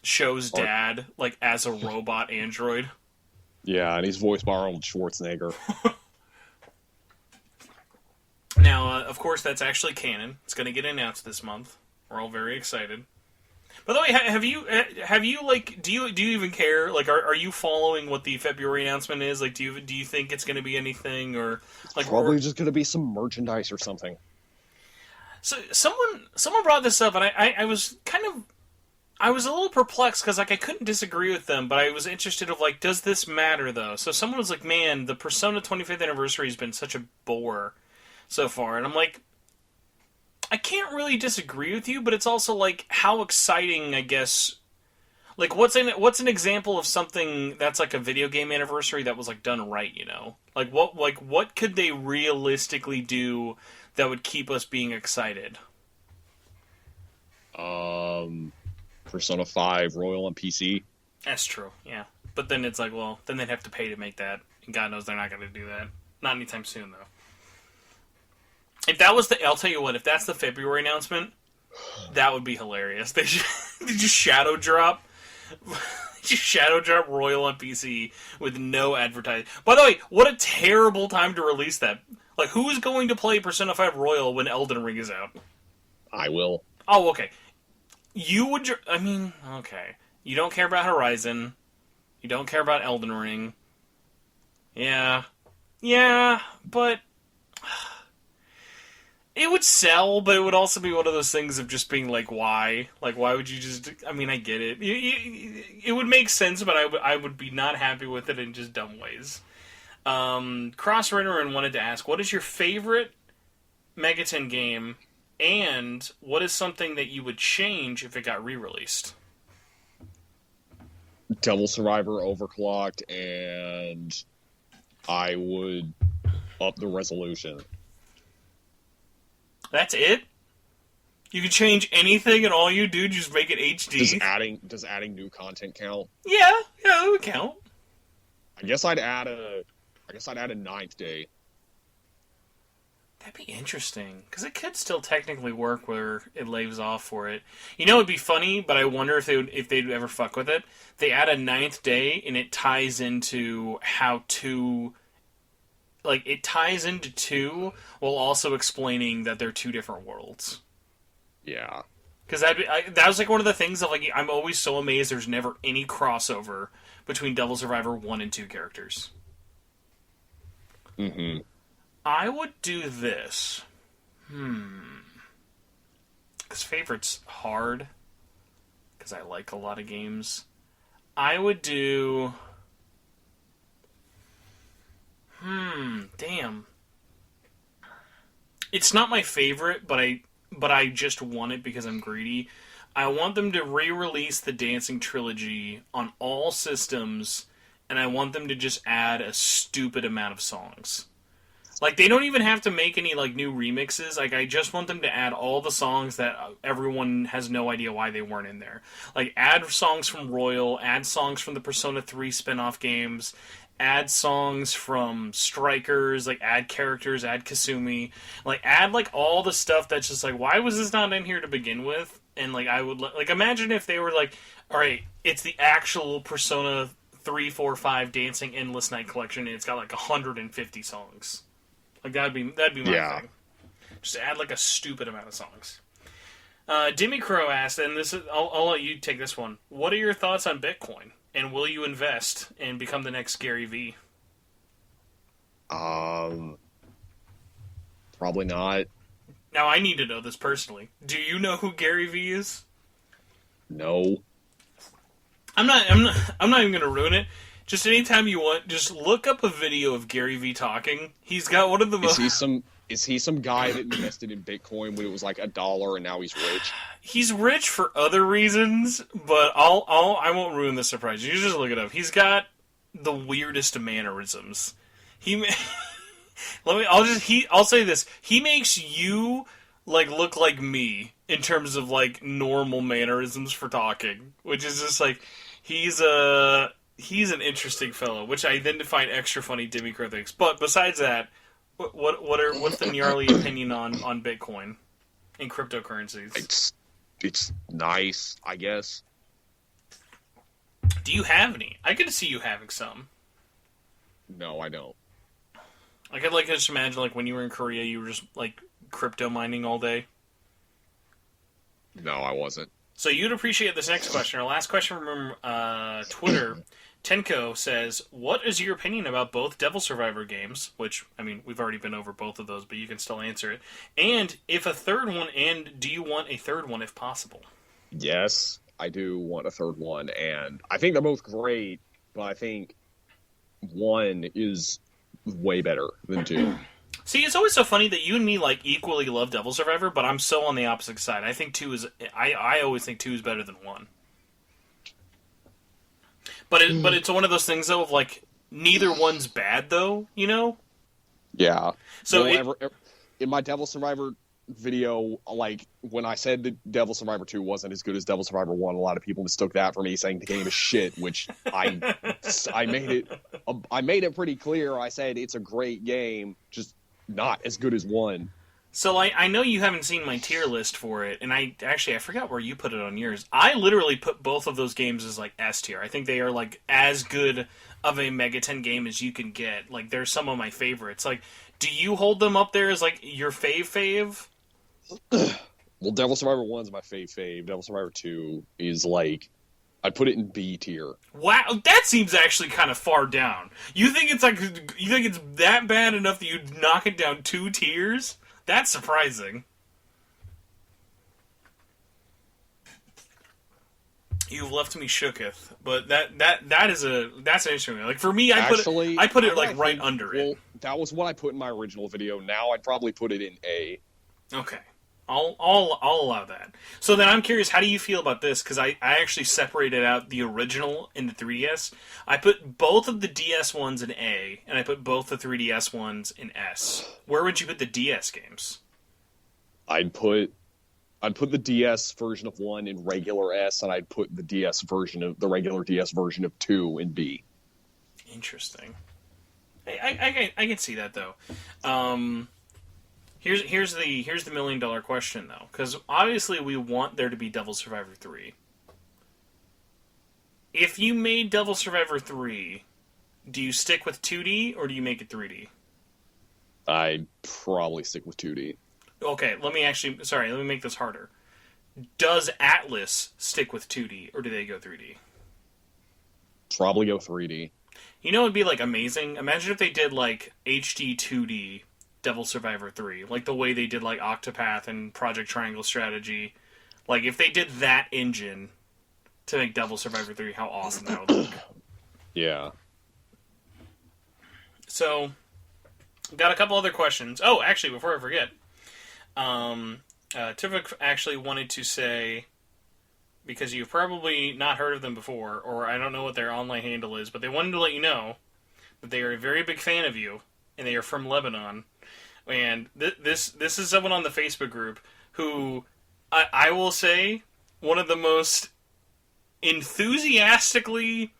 Sho's dad, like, as a robot android. Yeah, and he's voiced by Arnold Schwarzenegger. Now, of course, that's actually canon. It's going to get announced this month. We're all very excited. By the way, have you like, do you even care? Like, are you following what the February announcement is? Like, do you think it's going to be anything, or like probably just going to be some merchandise or something? So someone brought this up, and I was a little perplexed because, like, I couldn't disagree with them, but I was interested of, like, does this matter though? So someone was like, man, the Persona 25th anniversary has been such a bore so far, and I'm like, I can't really disagree with you, but it's also, like, how exciting, I guess. Like, what's an example of something that's, like, a video game anniversary that was, like, done right, you know? Like, what could they realistically do that would keep us being excited? Persona 5 Royal on PC. That's true, yeah. But then it's like, well, then they'd have to pay to make that, and God knows they're not going to do that. Not anytime soon, though. If that was I'll tell you what, if that's the February announcement, that would be hilarious. They just shadow drop Royal on PC with no advertising. By the way, what a terrible time to release that. Like, who is going to play Persona 5 Royal when Elden Ring is out? I will. Oh, okay. You would, I mean, okay. You don't care about Horizon. You don't care about Elden Ring. Yeah, but it would sell, but it would also be one of those things of just being like, why? Like, why would you just... I mean, I get it. It would make sense, but I would be not happy with it in just dumb ways. Cross Renderin wanted to ask, what is your favorite Megaton game, and what is something that you would change if it got re-released? Devil Survivor Overclocked, and I would up the resolution. That's it? You can change anything, and all you do just make it HD? Does adding new content count? Yeah, it would count. I guess I'd add a ninth day. That'd be interesting, because it could still technically work where it lays off for it. You know, it'd be funny, but I wonder if they'd ever fuck with it. They add a ninth day, and it ties into how to... Like, it ties into 2 while also explaining that they're 2 different worlds. Yeah. Because that was, like, one of the things of, like, I'm always so amazed there's never any crossover between Devil Survivor 1 and 2 characters. Mm-hmm. I would do this. Because favorite's hard. because I like a lot of games. I would do... damn. It's not my favorite, but I just want it because I'm greedy. I want them to re-release the Dancing Trilogy on all systems, and I want them to just add a stupid amount of songs. Like, they don't even have to make any, like, new remixes. Like, I just want them to add all the songs that everyone has no idea why they weren't in there. Like, add songs from Royal, add songs from the Persona 3 spin-off games, add songs from Strikers, like, add characters, add Kasumi. Like, add, like, all the stuff that's just like, why was this not in here to begin with? And, like, I would, like, imagine if they were like, alright, it's the actual Persona 3, 4, 5 Dancing Endless Night collection, and it's got, like, 150 songs. Like, that'd be my thing. Just add, like, a stupid amount of songs. Dimmy Crow asked, and this is, I'll let you take this one. What are your thoughts on Bitcoin? And will you invest and become the next Gary V? Probably not. Now, I need to know this personally. Do you know who Gary V is? No. I'm not even going to ruin it. Just anytime you want, just look up a video of Gary V talking. He's got one of the most... Is he some guy that invested in Bitcoin when it was like $1 and now he's rich? He's rich for other reasons, but I won't ruin the surprise. You just look it up. He's got the weirdest mannerisms. I'll say this. He makes you like look like me in terms of like normal mannerisms for talking, which is just like he's an interesting fellow, which I then find extra funny. Dimmy Crow thinks. But besides that, what's the gnarly opinion on Bitcoin and cryptocurrencies? It's nice, I guess. Do you have any? I could see you having some. No, I don't. I could like just imagine like when you were in Korea, you were just like crypto mining all day. No, I wasn't. So you'd appreciate this next question. Our last question from Twitter. Tenko says, what is your opinion about both Devil Survivor games? Which, I mean, we've already been over both of those, but you can still answer it. And if a third one, and do you want a third one if possible? Yes, I do want a third one, and I think they're both great, but I think one is way better than two. See, it's always so funny that you and me, like, equally love Devil Survivor, but I'm so on the opposite side. I think I always think two is better than one. But it's one of those things, though, of, like, neither one's bad, though, you know? Yeah. So in my Devil Survivor video, like, when I said that Devil Survivor 2 wasn't as good as Devil Survivor 1, a lot of people mistook that for me saying the game is shit, which I made it pretty clear. I said it's a great game, just not as good as 1. So, like, I know you haven't seen my tier list for it, and I forgot where you put it on yours. I literally put both of those games as, like, S tier. I think they are, like, as good of a Megaten game as you can get. Like, they're some of my favorites. Like, do you hold them up there as, like, your fave? Well, Devil Survivor 1's my fave. Devil Survivor 2 is, like, I'd put it in B tier. Wow, that seems actually kind of far down. You think it's that bad enough that you'd knock it down 2 tiers? That's surprising. You've left me shooketh, but that's an interesting. Like for me, I put it like right under it. Well, that was what I put in my original video. Now I'd probably put it in A. Okay, I'll allow that. So then I'm curious, how do you feel about this? Because I actually separated out the original and the 3DS. I put both of the DS ones in A, and I put both the 3DS ones in S. Where would you put the DS games? I'd put the DS version of 1 in regular S, and I'd put the regular DS version of 2 in B. Interesting. I can see that though. Here's the $1 million question though, because obviously we want there to be Devil Survivor 3. If you made Devil Survivor 3, do you stick with 2D or do you make it 3D? I'd probably stick with 2D. Okay, let me make this harder. Does Atlus stick with 2D or do they go 3D? Probably go 3D. You know, it'd be like amazing. Imagine if they did like HD 2D Devil Survivor 3, like the way they did like Octopath and Project Triangle Strategy. Like if they did that engine, to make Devil Survivor 3, how awesome that would look. Yeah. So, got a couple other questions. Oh, actually, before I forget, Tivik actually wanted to say, because you've probably not heard of them before, or I don't know what their online handle is, but they wanted to let you know that they are a very big fan of you, and they are from Lebanon. And this is someone on the Facebook group who, I will say, one of the most enthusiastically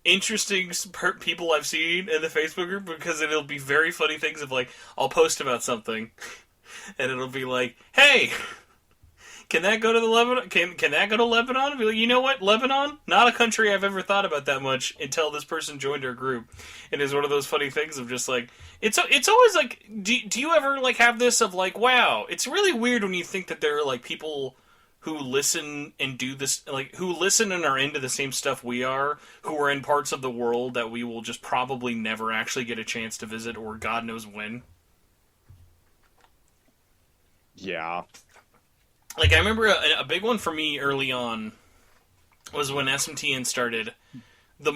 interesting people I've seen in the Facebook group, because it'll be very funny things of like, I'll post about something, and it'll be like, hey, can that go to the Lebanon? Can that go to Lebanon? And be like, you know what, Lebanon? Not a country I've ever thought about that much until this person joined our group. It is one of those funny things of just like, it's always like, do you ever like have this of like, wow, it's really weird when you think that there are like people who listen and do this, like who listen and are into the same stuff we are, who are in parts of the world that we will just probably never actually get a chance to visit, or God knows when. Yeah. Like, I remember a big one for me early on was when SMTN started. The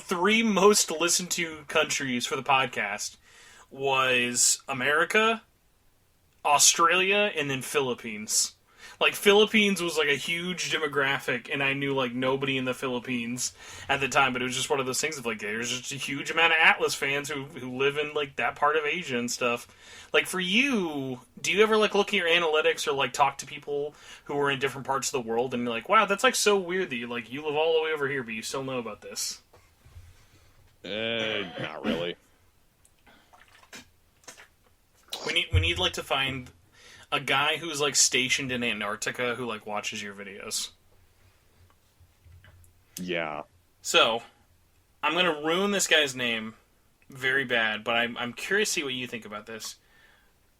three most listened to countries for the podcast was America, Australia, and then Philippines. Like, Philippines was like a huge demographic, and I knew like nobody in the Philippines at the time, but it was just one of those things of like, there's just a huge amount of Atlus fans who live in like that part of Asia and stuff. Like, for you, do you ever like look at your analytics or like talk to people who are in different parts of the world and you're like, wow, that's like so weird that you live all the way over here, but you still know about this? Not really. We need like to find a guy who's like stationed in Antarctica who like watches your videos. Yeah. So, I'm gonna ruin this guy's name very bad, but I'm curious to see what you think about this.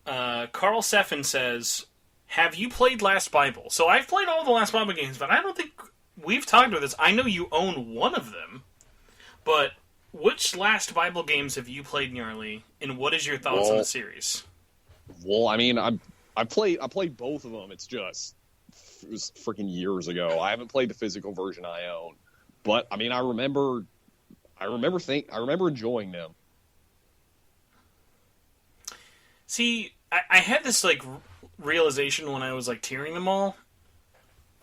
Carl Seffin says, have you played Last Bible? So I've played all the Last Bible games, but I don't think we've talked about this. I know you own one of them, but which Last Bible games have you played nearly, and what is your thoughts on the series? Well, I mean, I played both of them. It was freaking years ago. I haven't played the physical version I own, but I mean, I remember enjoying them. See, I had this like realization when I was like tearing them all.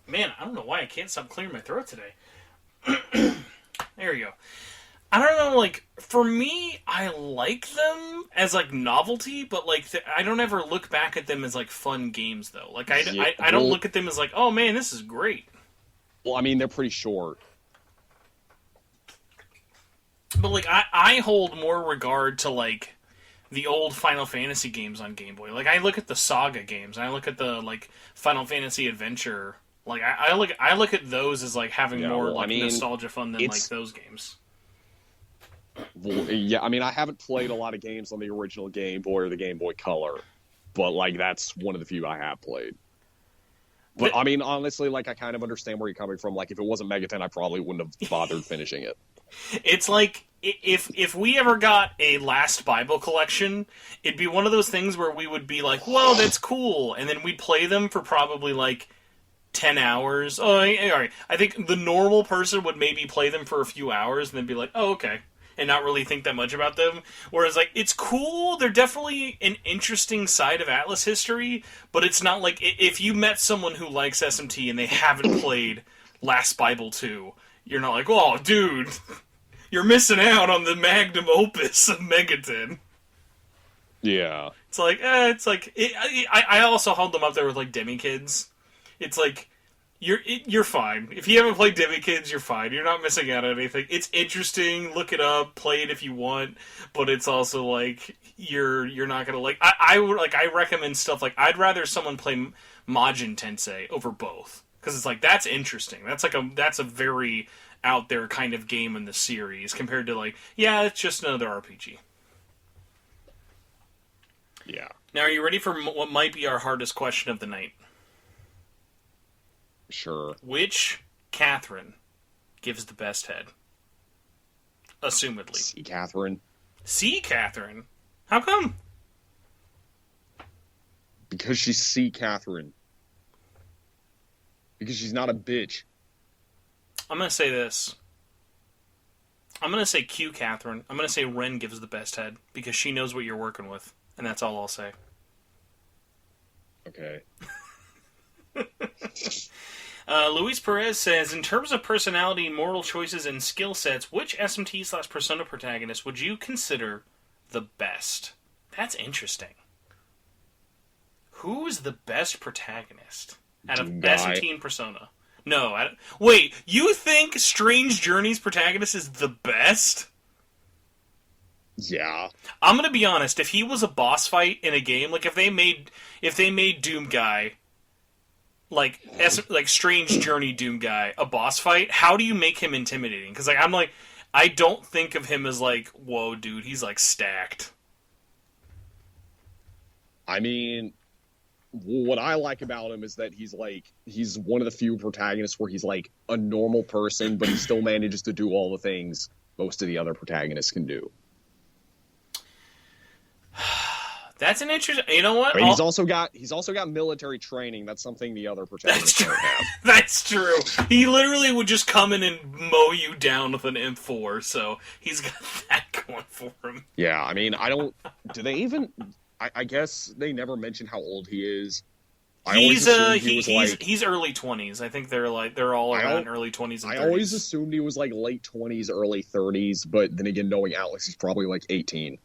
Man, I don't know why I can't stop clearing my throat today. There you go. I don't know, like, for me, I like them as, like, novelty, but, like, I don't ever look back at them as, like, fun games, though. Like, I don't look at them as, like, oh, man, this is great. Well, I mean, they're pretty short. But, like, I hold more regard to, like, the old Final Fantasy games on Game Boy. Like, I look at the Saga games, and I look at the, like, Final Fantasy Adventure. Like, I look at those as, like, having more, like, nostalgia fun than, like, those games. Well, yeah, I mean, I haven't played a lot of games on the original Game Boy or the Game Boy Color, but, like, that's one of the few I have played. But, I mean, honestly, like, I kind of understand where you're coming from. Like, if it wasn't Megaten, I probably wouldn't have bothered finishing it. It's like, if we ever got a Last Bible collection, it'd be one of those things where we would be like, whoa, that's cool, and then we'd play them for probably, like, 10 hours. Oh, all right. I think the normal person would maybe play them for a few hours and then be like, oh, okay, and not really think that much about them. Whereas, like, it's cool. They're definitely an interesting side of Atlus history, but it's not like, if you met someone who likes SMT and they haven't played Last Bible 2, you're not like, oh, dude, you're missing out on the magnum opus of Megaten. Yeah. It's like, I also hold them up there with, like, Demi Kids. It's like, you're fine. If you haven't played Demi Kids, you're fine. You're not missing out on anything. It's interesting. Look it up. Play it if you want. But it's also like you're not gonna like. I recommend stuff like, I'd rather someone play Majin Tensei over both, because it's like, that's interesting. That's a very out there kind of game in the series compared to like, yeah, it's just another RPG. Yeah. Now, are you ready for what might be our hardest question of the night? Sure. Which Catherine gives the best head? Assumedly. See Catherine. See Catherine? How come? Because she's C Catherine. Because she's not a bitch. I'm going to say this. I'm going to say Q, Catherine. I'm going to say Ren gives the best head because she knows what you're working with. And that's all I'll say. Okay. Luis Perez says, in terms of personality, moral choices, and skill sets, which SMT/Persona protagonist would you consider the best? That's interesting. Who is the best protagonist out of SMT and Persona? No, wait, you think Strange Journey's protagonist is the best? Yeah. I'm gonna be honest, if he was a boss fight in a game, like if they made Doom Guy like Strange Journey Doom Guy a boss fight, how do you make him intimidating? Because I don't think of him as like, whoa, dude, he's like stacked. I mean, what I like about him is that he's one of the few protagonists where he's like a normal person, but he still manages to do all the things most of the other protagonists can do. That's an interesting. You know what? I mean, he's also got military training. That's something the other protagonists don't have. That's true. He literally would just come in and mow you down with an M4. So he's got that going for him. Yeah, I mean, I don't. Do they even? I guess they never mention how old he is. He's early 20s. I think they're all around early 20s and 30s. I always assumed he was like late 20s, early 30s, but then again, knowing Atlus, he's probably like 18.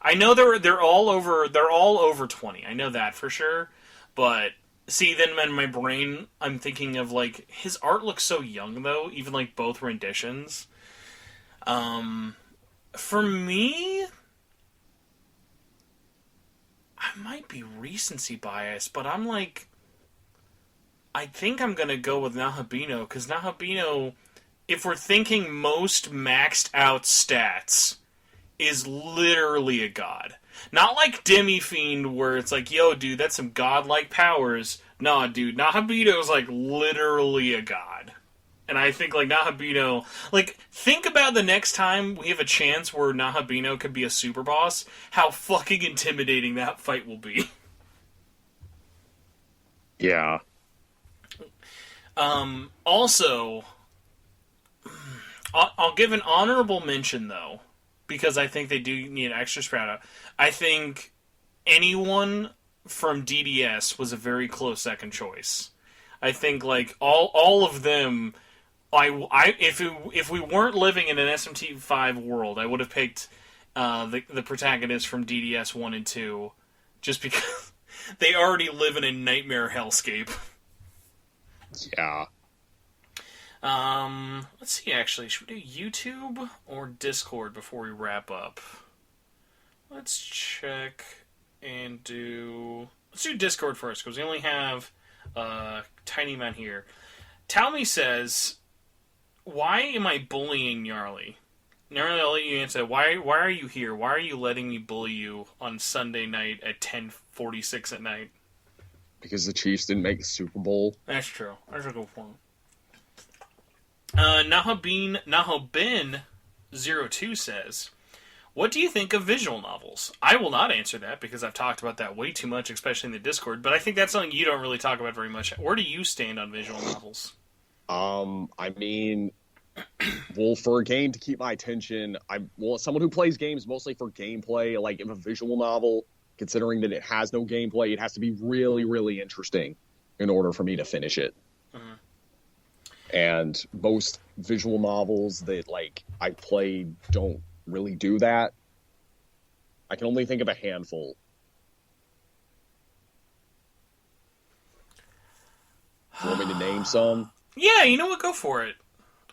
I know they're all over 20. I know that for sure. But see, then in my brain, I'm thinking of like his art looks so young though, even like both renditions. For me, I might be recency bias, but I'm like, I think I'm gonna go with Nahabino because Nahabino, if we're thinking most maxed out stats, is literally a god. Not like Demi-Fiend where it's like, yo, dude, that's some godlike powers. Nah, dude, Nahabino is like literally a god. And I think like Nahabino, like think about the next time we have a chance where Nahabino could be a super boss, how fucking intimidating that fight will be. Yeah. Also, I'll give an honorable mention though, because I think they do need an extra shout out. I think anyone from DDS was a very close second choice. I think like all of them. If we weren't living in an SMT5 world, I would have picked the protagonists from DDS 1 and 2, just because they already live in a nightmare hellscape. Yeah. Let's see, actually. Should we do YouTube or Discord before we wrap up? Let's check and do... Let's do Discord first, because we only have Tiny Man here. Talmy says, why am I bullying Gnarly? Gnarly, I'll let you answer. Why are you here? Why are you letting me bully you on Sunday night at 10:46 at night? Because the Chiefs didn't make the Super Bowl. That's true. That's a good point. Nahoben02 says, what do you think of visual novels? I will not answer that because I've talked about that way too much, especially in the Discord, but I think that's something you don't really talk about very much. Where do you stand on visual novels? I mean, well, for a game to keep my attention, someone who plays games mostly for gameplay, like if a visual novel, considering that it has no gameplay, it has to be really, really interesting in order for me to finish it. Mm-hmm. And most visual novels that like I play don't really do that. I can only think of a handful. Do you want me to name some? Yeah, you know what? Go for it.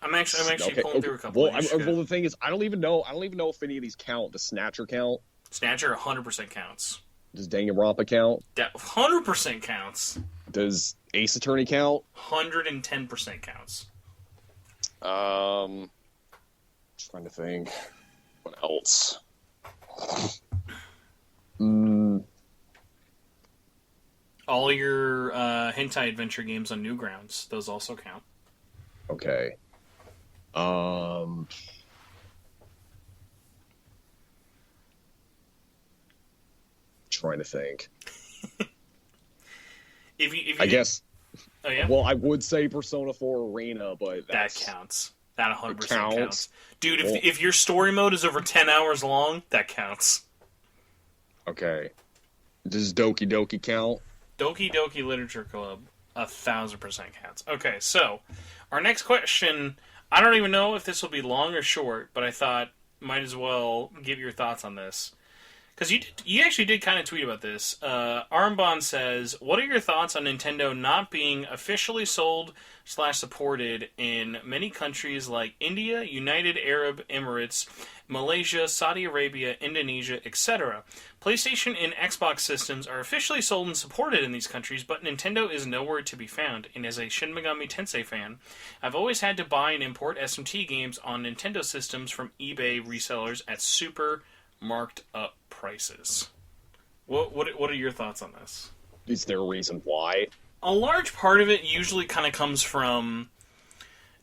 I'm actually okay. pulling through a couple. Well, the thing is, I don't even know if any of these count. Does Snatcher count? Snatcher 100% counts. Does Danganronpa count? That 100% counts. Does Ace Attorney count? 110% counts. Trying to think. What else? All your hentai adventure games on Newgrounds, those also count. Okay. Trying to think. If you I guess Oh yeah, Well, I would say Persona 4 Arena, but that that's counts. That it 100% counts. counts, dude. Well, If your story mode is over 10 hours long, that counts. okay. Does Doki Doki count? Doki Doki Literature Club, 1,000% counts. Okay, so our next question. I don't even know if this will be long or short, but I thought might as well give your thoughts on this. Because you actually did kind of tweet about this. Armbond says, "What are your thoughts on Nintendo not being officially sold / supported in many countries like India, United Arab Emirates, Malaysia, Saudi Arabia, Indonesia, etc. PlayStation and Xbox systems are officially sold and supported in these countries, but Nintendo is nowhere to be found. And as a Shin Megami Tensei fan, I've always had to buy and import SMT games on Nintendo systems from eBay resellers at super marked up prices." What are your thoughts on this? Is there a reason why? A large part of it usually kind of comes from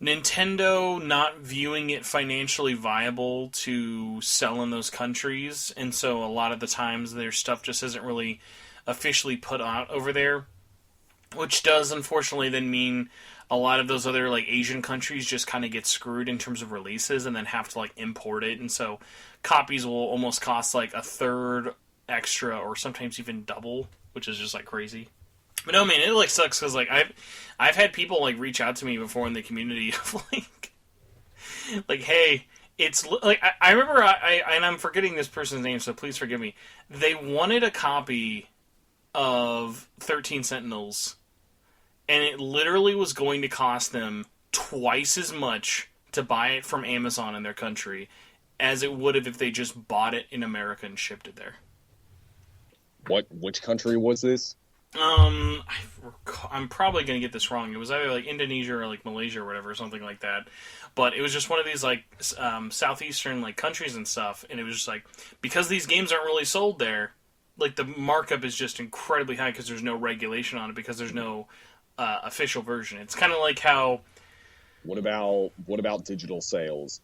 Nintendo not viewing it financially viable to sell in those countries, and so a lot of the times their stuff just isn't really officially put out over there, which does unfortunately then mean a lot of those other like Asian countries just kind of get screwed in terms of releases and then have to like import it, and so copies will almost cost like a third extra or sometimes even double, which is just like crazy. But no, man, it like sucks because like I've had people like reach out to me before in the community of like hey, it's like I remember and I'm forgetting this person's name, so please forgive me. They wanted a copy of 13 Sentinels, and it literally was going to cost them twice as much to buy it from Amazon in their country as it would have if they just bought it in America and shipped it there. Which country was this? I'm probably going to get this wrong. It was either like Indonesia or like Malaysia or whatever, or something like that. But it was just one of these like southeastern like countries and stuff, and it was just like because these games aren't really sold there, like the markup is just incredibly high because there's no regulation on it because there's no official version. It's kind of like how. What about digital sales?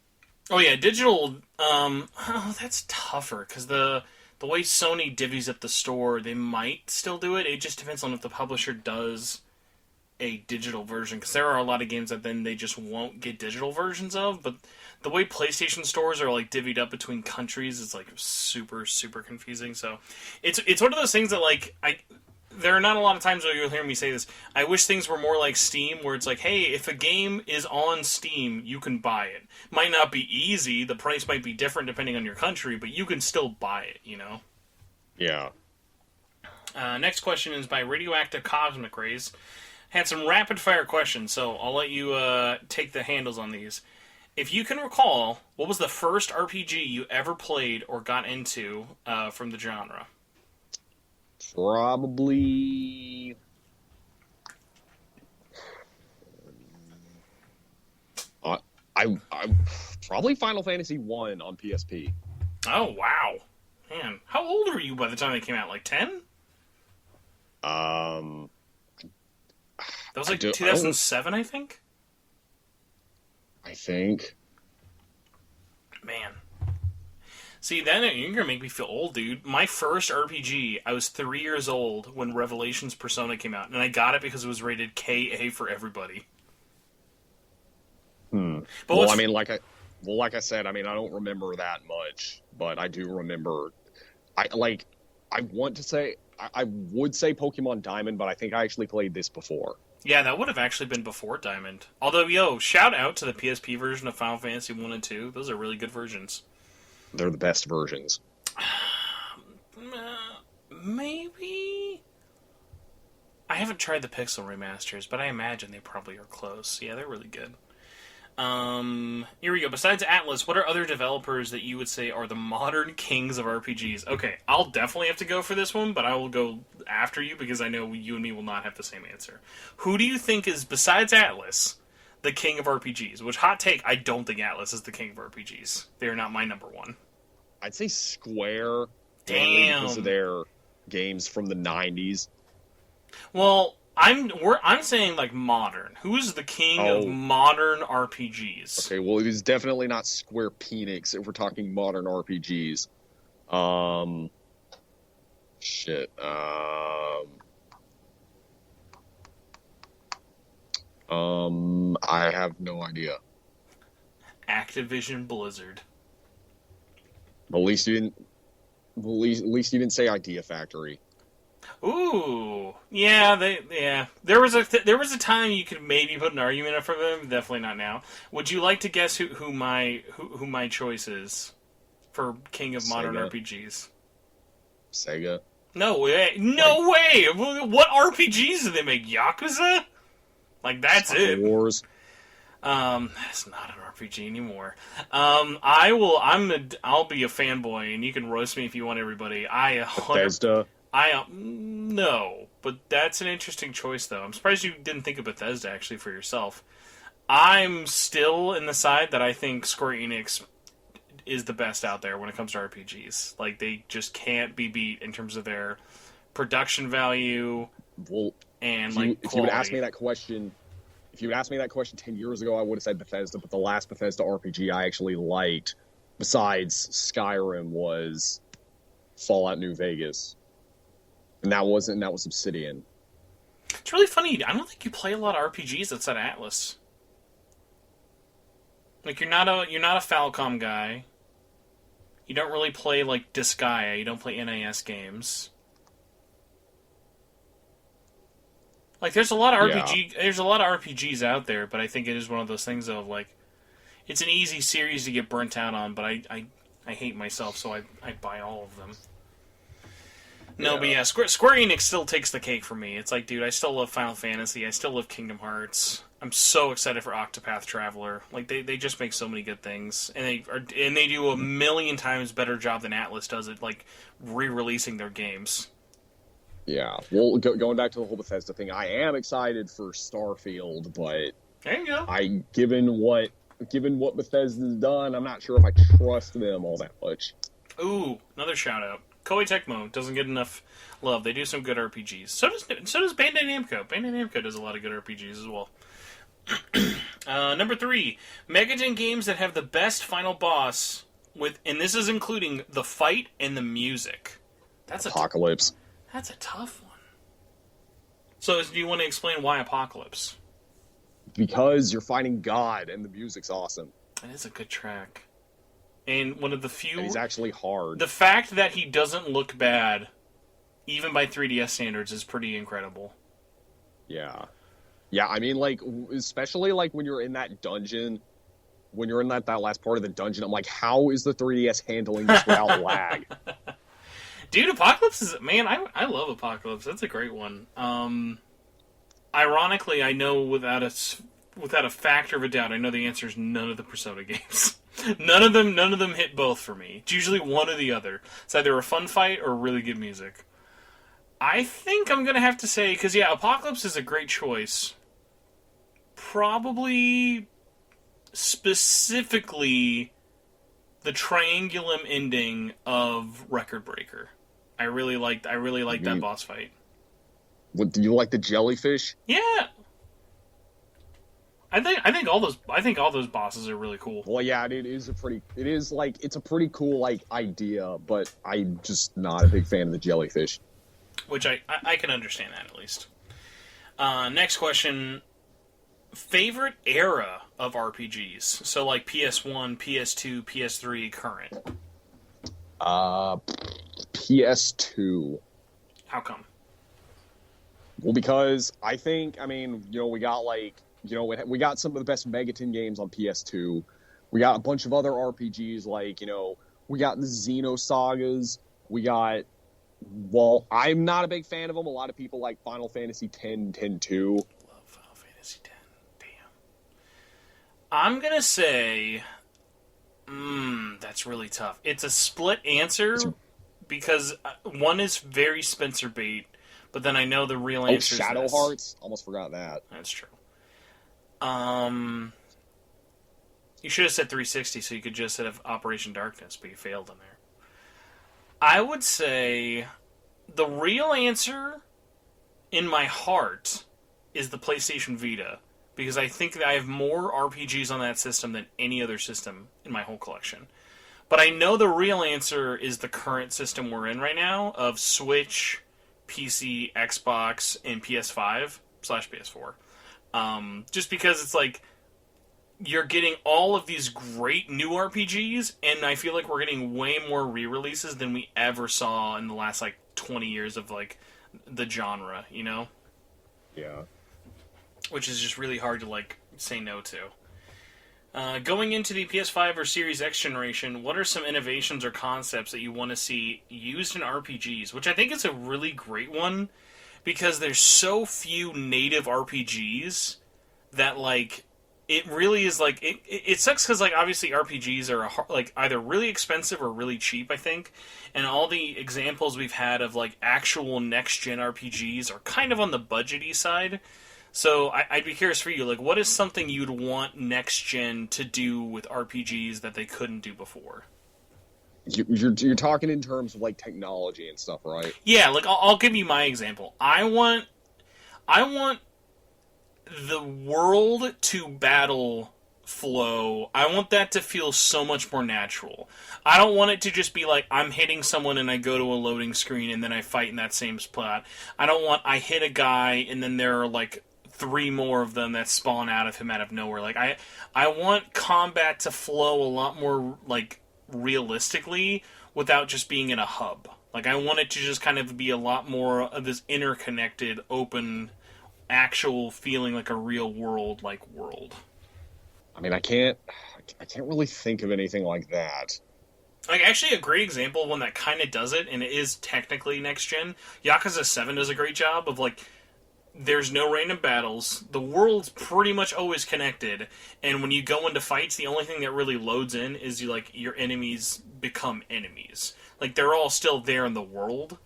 Oh yeah, digital. That's tougher because the way Sony divvies up the store, they might still do it. It just depends on if the publisher does a digital version, because there are a lot of games that then they just won't get digital versions of. But the way PlayStation stores are like divvied up between countries is like super super confusing. So it's one of those things that like there are not a lot of times where you'll hear me say this. I wish things were more like Steam, where it's like, hey, if a game is on Steam, you can buy it. Might not be easy, the price might be different depending on your country, but you can still buy it, you know? Yeah. Next question is by Radioactive Cosmic Rays. Had some rapid-fire questions, so I'll let you take the handles on these. If you can recall, what was the first RPG you ever played or got into from the genre? Probably. I probably Final Fantasy 1 on PSP. Oh wow, man! How old were you by the time they came out? Like 10? Um, That was like 2007, I think. I think. Man. See, then you're gonna make me feel old, dude. My first RPG, I was 3 years old when Revelations Persona came out, and I got it because it was rated KA for everybody. But Well, I mean, like I said, I mean, I don't remember that much, but I do remember. I want to say I would say Pokemon Diamond, but I think I actually played this before. yeah, that would have actually been before Diamond. Although, yo, shout out to the PSP version of Final Fantasy 1 and 2. Those are really good versions. They're the best versions. Maybe. I haven't tried the Pixel remasters, but I imagine they probably are close. Yeah, they're really good. Here we go. Besides Atlus, what are other developers that you would say are the modern kings of RPGs? Okay, I'll definitely have to go for this one, but I will go after you because I know you and me will not have the same answer. Who do you think is, besides Atlus, the king of RPGs? Which, hot take, I don't think Atlus is the king of RPGs. They are not my number one. I'd say Square. Damn. Because of their games from the 90s. Well, I'm saying like modern. Who's the king of modern RPGs? Okay, well, it is definitely not Square Enix if we're talking modern RPGs. Shit. I have no idea. Activision Blizzard. But at least you didn't. At least you didn't say Idea Factory. Ooh, yeah. There was a time you could maybe put an argument up for them. Definitely not now. Would you like to guess who my choice is for King of Modern Sega. RPGs? Sega. No way! No way! What RPGs do they make? Yakuza? Like that's Star it. Wars. That's not an RPG anymore. I'll be a fanboy, and you can roast me if you want. Everybody, Bethesda. No, but that's an interesting choice, though. I'm surprised you didn't think of Bethesda actually for yourself. I'm still in the side that I think Square Enix is the best out there when it comes to RPGs. Like they just can't be beat in terms of their production value Well, and if you would ask me that question. If you would ask me that question 10 years ago, I would have said Bethesda, but the last Bethesda RPG I actually liked, besides Skyrim, was Fallout New Vegas. And that was Obsidian. It's really funny. I don't think you play a lot of RPGs outside of Atlus. Like you're not a Falcom guy. You don't really play like Disgaea. You don't play NAS games. Like there's a lot of RPGs out there, but I think it is one of those things of like it's an easy series to get burnt out on, but I hate myself, so I buy all of them. No, but yeah, Square Enix still takes the cake for me. It's like, dude, I still love Final Fantasy. I still love Kingdom Hearts. I'm so excited for Octopath Traveler. Like they just make so many good things, and they do a million times better job than Atlus does at like re-releasing their games. Yeah. Well, going back to the whole Bethesda thing, I am excited for Starfield, but There you go. given what Bethesda's done, I'm not sure if I trust them all that much. Ooh, another shout out. Koei Tecmo doesn't get enough love. They do some good RPGs. So does Bandai Namco. Bandai Namco does a lot of good RPGs as well. Number 3, Megaton games that have the best final boss and this is including the fight and the music. That's Apocalypse. That's a tough one. So, do you want to explain why Apocalypse? Because you're fighting God, and the music's awesome. That is a good track. And one of the few... And he's actually hard. The fact that he doesn't look bad, even by 3DS standards, is pretty incredible. Yeah. Yeah, I mean, like, especially, like, when you're in that dungeon, when you're in that last part of the dungeon, I'm like, how is the 3DS handling this without lag? Dude, Apocalypse is... Man, I love Apocalypse. That's a great one. Ironically, I know without a factor of a doubt, I know the answer is none of the Persona games. None of them hit both for me. It's usually one or the other. It's either a fun fight or really good music. I think I'm going to have to say, because yeah, Apocalypse is a great choice. Probably specifically the triangulum ending of Record Breaker. I really liked that boss fight. What, do you like the jellyfish? Yeah. I think all those bosses are really cool. Well, yeah, it's a pretty cool like idea, but I'm just not a big fan of the jellyfish. Which I can understand that at least. Next question. Favorite era of RPGs? So like PS1, PS2, PS3, current. PS2. How come? Well, because we got some of the best Megaton games on PS2. We got a bunch of other RPGs like, we got the Xenosagas. I'm not a big fan of them. A lot of people like Final Fantasy X, X-2. Love Final Fantasy X. Damn. I'm going to say... that's really tough. It's a split answer because one is very Spencer bait, but then I know the real answer is Shadow Hearts? Almost forgot that. That's true. You should have said 360 so you could just have Operation Darkness, but you failed on there. I would say the real answer in my heart is the PlayStation Vita, because I think that I have more RPGs on that system than any other system in my whole collection. But I know the real answer is the current system we're in right now of Switch, PC, Xbox, and PS5/PS4. Just because it's like you're getting all of these great new RPGs, and I feel like we're getting way more re-releases than we ever saw in the last, like, 20 years of, like, the genre, you know? Yeah. Which is just really hard to, like, say no to. Going into the PS5 or Series X generation, what are some innovations or concepts that you want to see used in RPGs? Which I think is a really great one, because there's so few native RPGs that, like, it really is, like, it sucks because, like, obviously RPGs are, like, either really expensive or really cheap, I think, and all the examples we've had of, like, actual next-gen RPGs are kind of on the budgety side. So I'd be curious for you, like, what is something you'd want next-gen to do with RPGs that they couldn't do before? You're talking in terms of, like, technology and stuff, right? Yeah, like, I'll give you my example. I want the world to battle flow. I want that to feel so much more natural. I don't want it to just be like I'm hitting someone and I go to a loading screen and then I fight in that same spot. I don't want I hit a guy and then there are like 3 more of them that spawn out of him out of nowhere. Like I want combat to flow a lot more like realistically without just being in a hub. Like I want it to just kind of be a lot more of this interconnected, open, actual feeling like a real world like world. I mean, I can't really think of anything like that. Like, actually, a great example of one that kind of does it, and it is technically next-gen, Yakuza 7 does a great job of, like, there's no random battles, the world's pretty much always connected, and when you go into fights, the only thing that really loads in is, your enemies become enemies. Like, they're all still there in the world,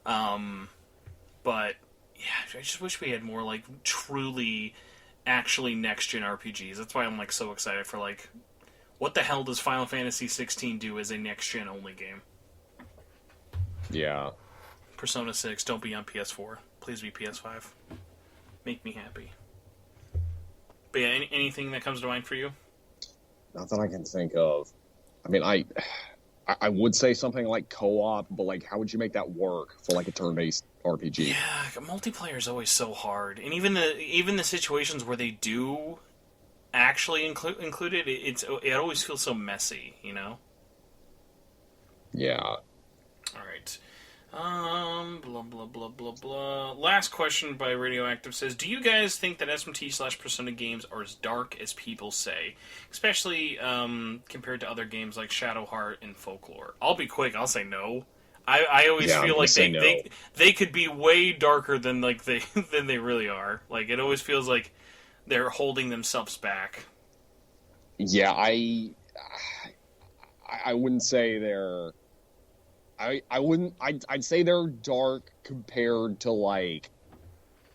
but, yeah, I just wish we had more, like, truly, actually next-gen RPGs. That's why I'm, like, so excited for, like, what the hell does Final Fantasy 16 do as a next-gen only game? Yeah. Persona 6, don't be on PS4. Please be PS5. Make me happy. But yeah, anything that comes to mind for you? Not that I can think of. I mean, I would say something like co-op, but like, how would you make that work for like a turn-based RPG? Yeah, multiplayer is always so hard, and even the situations where they do actually include it, it always feels so messy, you know? Yeah. All right. Blah, blah, blah, blah, blah. Last question by Radioactive says, do you guys think that SMT/Persona games are as dark as people say? Especially, compared to other games like Shadow Heart and Folklore. I'll be quick, I'll say no. I always feel like they could be way darker than like than they really are. Like, it always feels like they're holding themselves back. Yeah, I wouldn't say they're... I'd say they're dark compared to like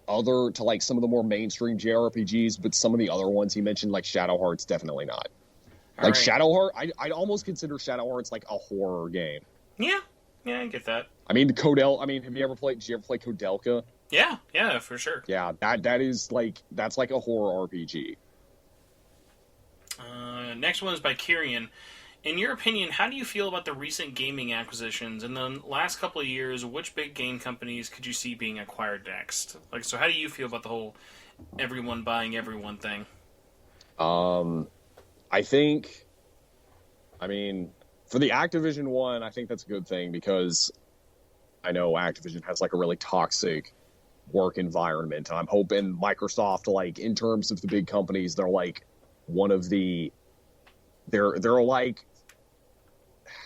some of the more mainstream JRPGs, but some of the other ones he mentioned, like Shadow Heart's definitely not. Like, right. Shadow Heart, I'd almost consider Shadow Heart's like a horror game. Yeah, I get that. I mean, did you ever play Kodelka? Yeah, for sure. Yeah, that's like a horror RPG. Next one is by Kyrian. In your opinion, how do you feel about the recent gaming acquisitions? In the last couple of years, which big game companies could you see being acquired next? Like, so how do you feel about the whole everyone buying everyone thing? I think, for the Activision one, I think that's a good thing because I know Activision has like a really toxic work environment. I'm hoping Microsoft, like, in terms of the big companies, they're like one of the... They're like,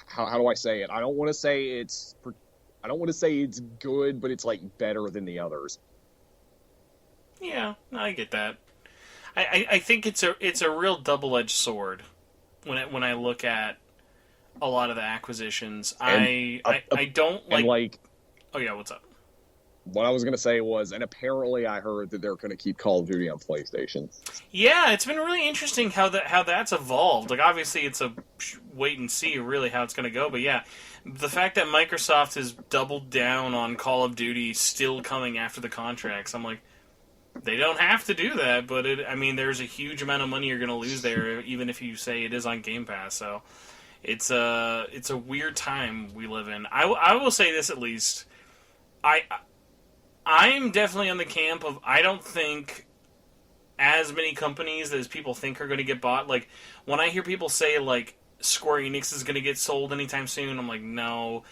how do I say it? I don't want to say it's good, but it's like better than the others. Yeah, I get that. I think it's a real double-edged sword when I look at a lot of the acquisitions. I don't like. Oh yeah, what's up? What I was going to say was, and apparently I heard that they're going to keep Call of Duty on PlayStation. Yeah, it's been really interesting how that's evolved. Like, obviously, it's a wait and see, really, how it's going to go. But yeah, the fact that Microsoft has doubled down on Call of Duty still coming after the contracts, I'm like, they don't have to do that, but there's a huge amount of money you're going to lose there, even if you say it is on Game Pass. So it's a weird time we live in. I will say this at least. I'm definitely on the camp of I don't think as many companies as people think are going to get bought. Like, when I hear people say, like, Square Enix is going to get sold anytime soon, I'm like, no.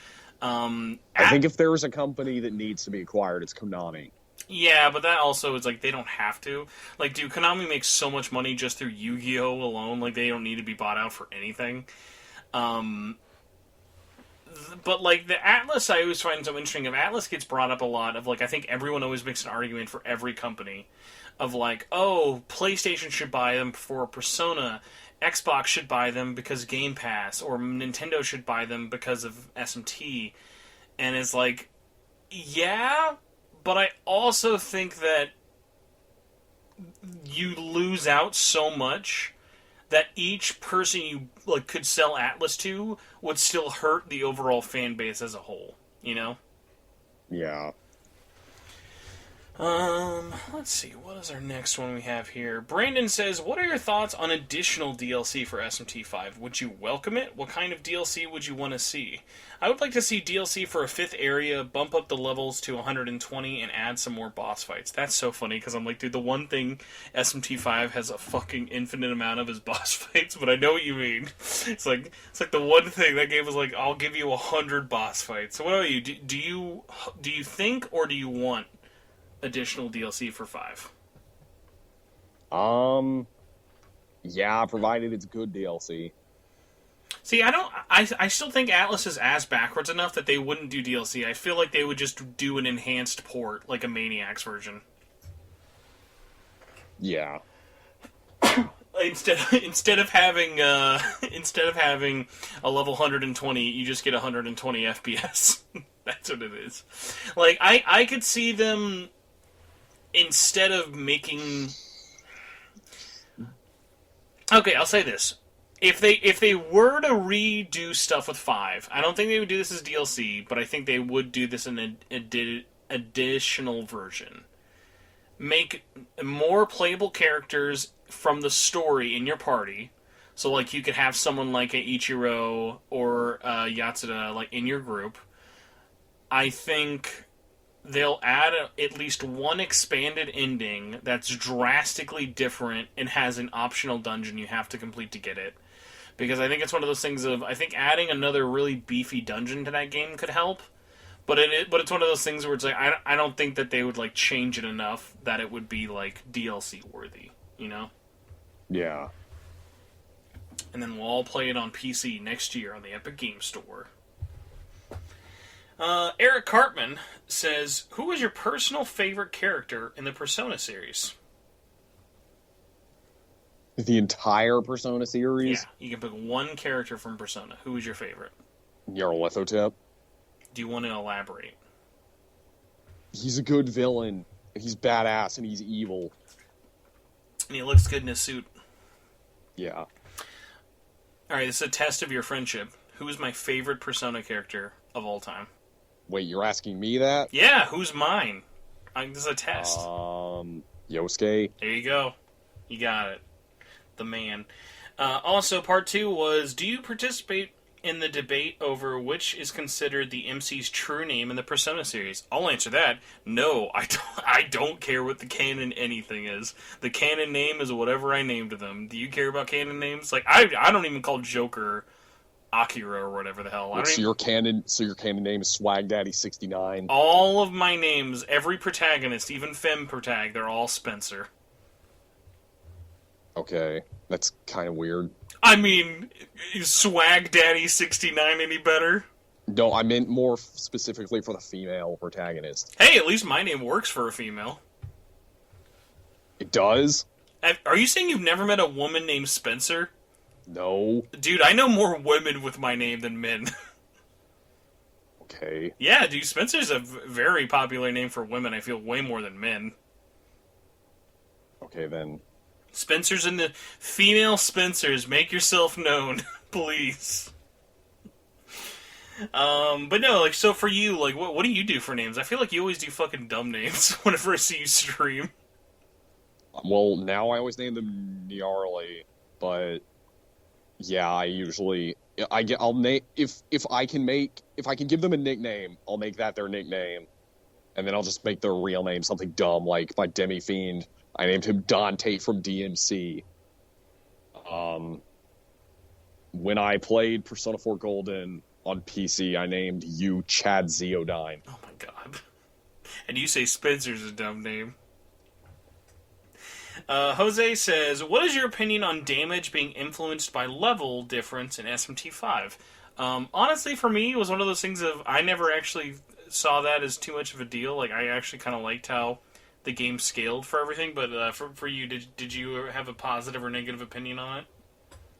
I think if there's a company that needs to be acquired, it's Konami. Yeah, but that also is like, they don't have to. Like, dude, Konami makes so much money just through Yu-Gi-Oh! Alone. Like, they don't need to be bought out for anything. But, like, the Atlus, I always find so interesting. If Atlus gets brought up a lot, of, like, I think everyone always makes an argument for every company of, like, oh, PlayStation should buy them for Persona, Xbox should buy them because Game Pass, or Nintendo should buy them because of SMT. And it's like, yeah, but I also think that you lose out so much that each person you like could sell Atlus to would still hurt the overall fan base as a whole, you know? Yeah. Let's see, what is our next one we have here? Brandon says, what are your thoughts on additional DLC for SMT5? Would you welcome it? What kind of DLC would you want to see? I would like to see DLC for a 5th area, bump up the levels to 120, and add some more boss fights. That's so funny, because I'm like, dude, the one thing SMT5 has a fucking infinite amount of is boss fights, but I know what you mean. It's like the one thing that game was like, I'll give you 100 boss fights. So what about you? Do you think, or do you want additional DLC for 5? Yeah, provided it's good DLC. See, I still think Atlus is ass backwards enough that they wouldn't do DLC. I feel like they would just do an enhanced port, like a Maniacs version. Yeah. Instead of having a level 120, you just get 120 FPS. That's what it is. Like, I could see them, instead of making... Okay, I'll say this. If they were to redo stuff with 5, I don't think they would do this as DLC, but I think they would do this in an additional version. Make more playable characters from the story in your party. So, like, you could have someone like a Ichiro or Yatsuda, like, in your group. I think they'll add at least one expanded ending that's drastically different and has an optional dungeon you have to complete to get it. Because I think it's one of those things of, I think adding another really beefy dungeon to that game could help. But it's one of those things where it's like, I don't think that they would, like, change it enough that it would be, like, DLC worthy, you know? Yeah. And then we'll all play it on PC next year on the Epic Game Store. Eric Cartman says, who is your personal favorite character in the Persona series? The entire Persona series? Yeah, you can pick one character from Persona. Who is your favorite? Nyarlathotep. Do you want to elaborate? He's a good villain. He's badass and he's evil. And he looks good in his suit. Yeah. Alright, this is a test of your friendship. Who is my favorite Persona character of all time? Wait, you're asking me that? Yeah, who's mine? This is a test. Yosuke. There you go. You got it. The man. Also, part 2 was, do you participate in the debate over which is considered the MC's true name in the Persona series? I'll answer that. No, I don't care what the canon anything is. The canon name is whatever I named them. Do you care about canon names? Like, I don't even call Joker Akira or whatever the hell. Your canon name is Swag Daddy 69. All of my names, every protagonist, even Femme Protag, they're all Spencer. Okay, that's kind of weird. I mean, is Swag Daddy 69 any better? No, I meant more specifically for the female protagonist. Hey, at least my name works for a female. It does? Are you saying you've never met a woman named Spencer? No. Dude, I know more women with my name than men. Okay. Yeah, dude, Spencer's a very popular name for women. I feel way more than men. Okay, then. Spencer's in the... Female Spencers, make yourself known, please. But no, like, so for you, like, what do you do for names? I feel like you always do fucking dumb names whenever I see you stream. Well, now I always name them Nyarly, but yeah, I'll name if I can give them a nickname, I'll make that their nickname, and then I'll just make their real name something dumb like my Demi-Fiend. I named him Dante from DMC. When I played Persona 4 Golden on PC, I named you Chad Zeodyne. Oh my god. And you say Spencer's a dumb name. Jose says, what is your opinion on damage being influenced by level difference in SMT5? Honestly, for me, it was one of those things of, I never actually saw that as too much of a deal. Like, I actually kind of liked how the game scaled for everything, but for you, did you have a positive or negative opinion on it?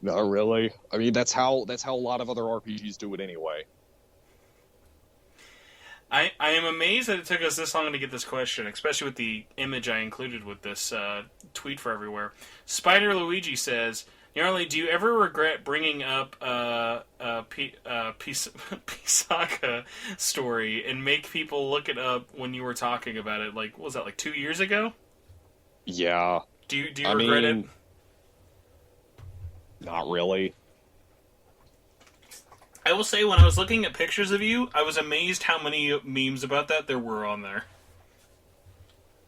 Not really. I mean, that's how a lot of other RPGs do it anyway. I am amazed that it took us this long to get this question, especially with the image I included with this tweet for everywhere. Spider Luigi says, Gnarly, do you ever regret bringing up Pisaka story and make people look it up when you were talking about it? Like, what was that, like 2 years ago? Yeah. Do you regret it? Not really. I will say, when I was looking at pictures of you, I was amazed how many memes about that there were on there.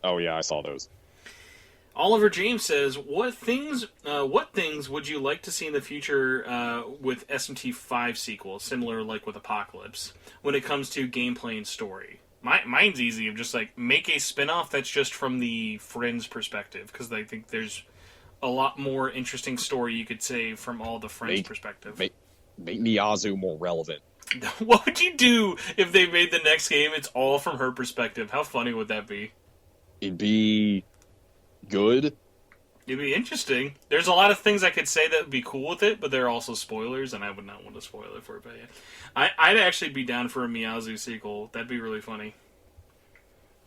Oh yeah, I saw those. Oliver James says, what things would you like to see in the future with SMT5 sequels, similar like with Apocalypse, when it comes to gameplay and story? Mine's easy, of just like, make a spin-off that's just from the friends' perspective, because I think there's a lot more interesting story you could say from all the friends' perspective. Make Miyazu more relevant. What would you do if they made the next game, it's all from her perspective? How funny would that be? It'd be good. It'd be interesting. There's a lot of things I could say that would be cool with it, but they're also spoilers, and I would not want to spoil it for it. But yeah. I'd actually be down for a Miyazu sequel. That'd be really funny.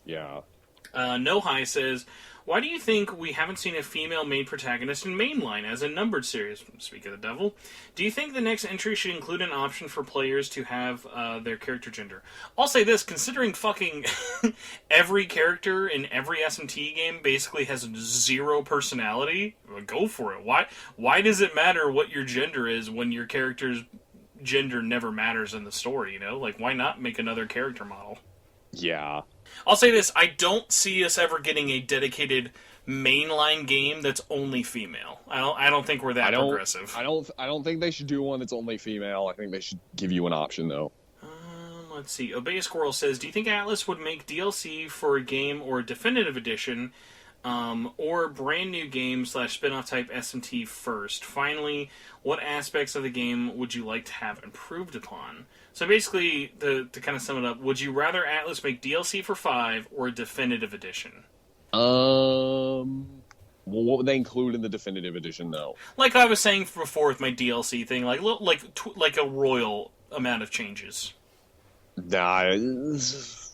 Yeah. Nohai says, why do you think we haven't seen a female main protagonist in Mainline as a numbered series? Speak of the devil. Do you think the next entry should include an option for players to have their character gender? I'll say this, considering fucking every character in every SMT game basically has zero personality, go for it. Why does it matter what your gender is when your character's gender never matters in the story, you know? Like, why not make another character model? Yeah. I'll say this, I don't see us ever getting a dedicated mainline game that's only female. I don't think we're that progressive. I don't think they should do one that's only female. I think they should give you an option though. Let's see. Obey Squirrel says, do you think Atlus would make DLC for a game or a definitive edition, or brand new game / spin-off type SMT first? Finally, what aspects of the game would you like to have improved upon? So basically, to kind of sum it up, would you rather Atlus make DLC for 5 or a definitive edition? Well, what would they include in the definitive edition, though? Like I was saying before with my DLC thing, like a royal amount of changes. Nah,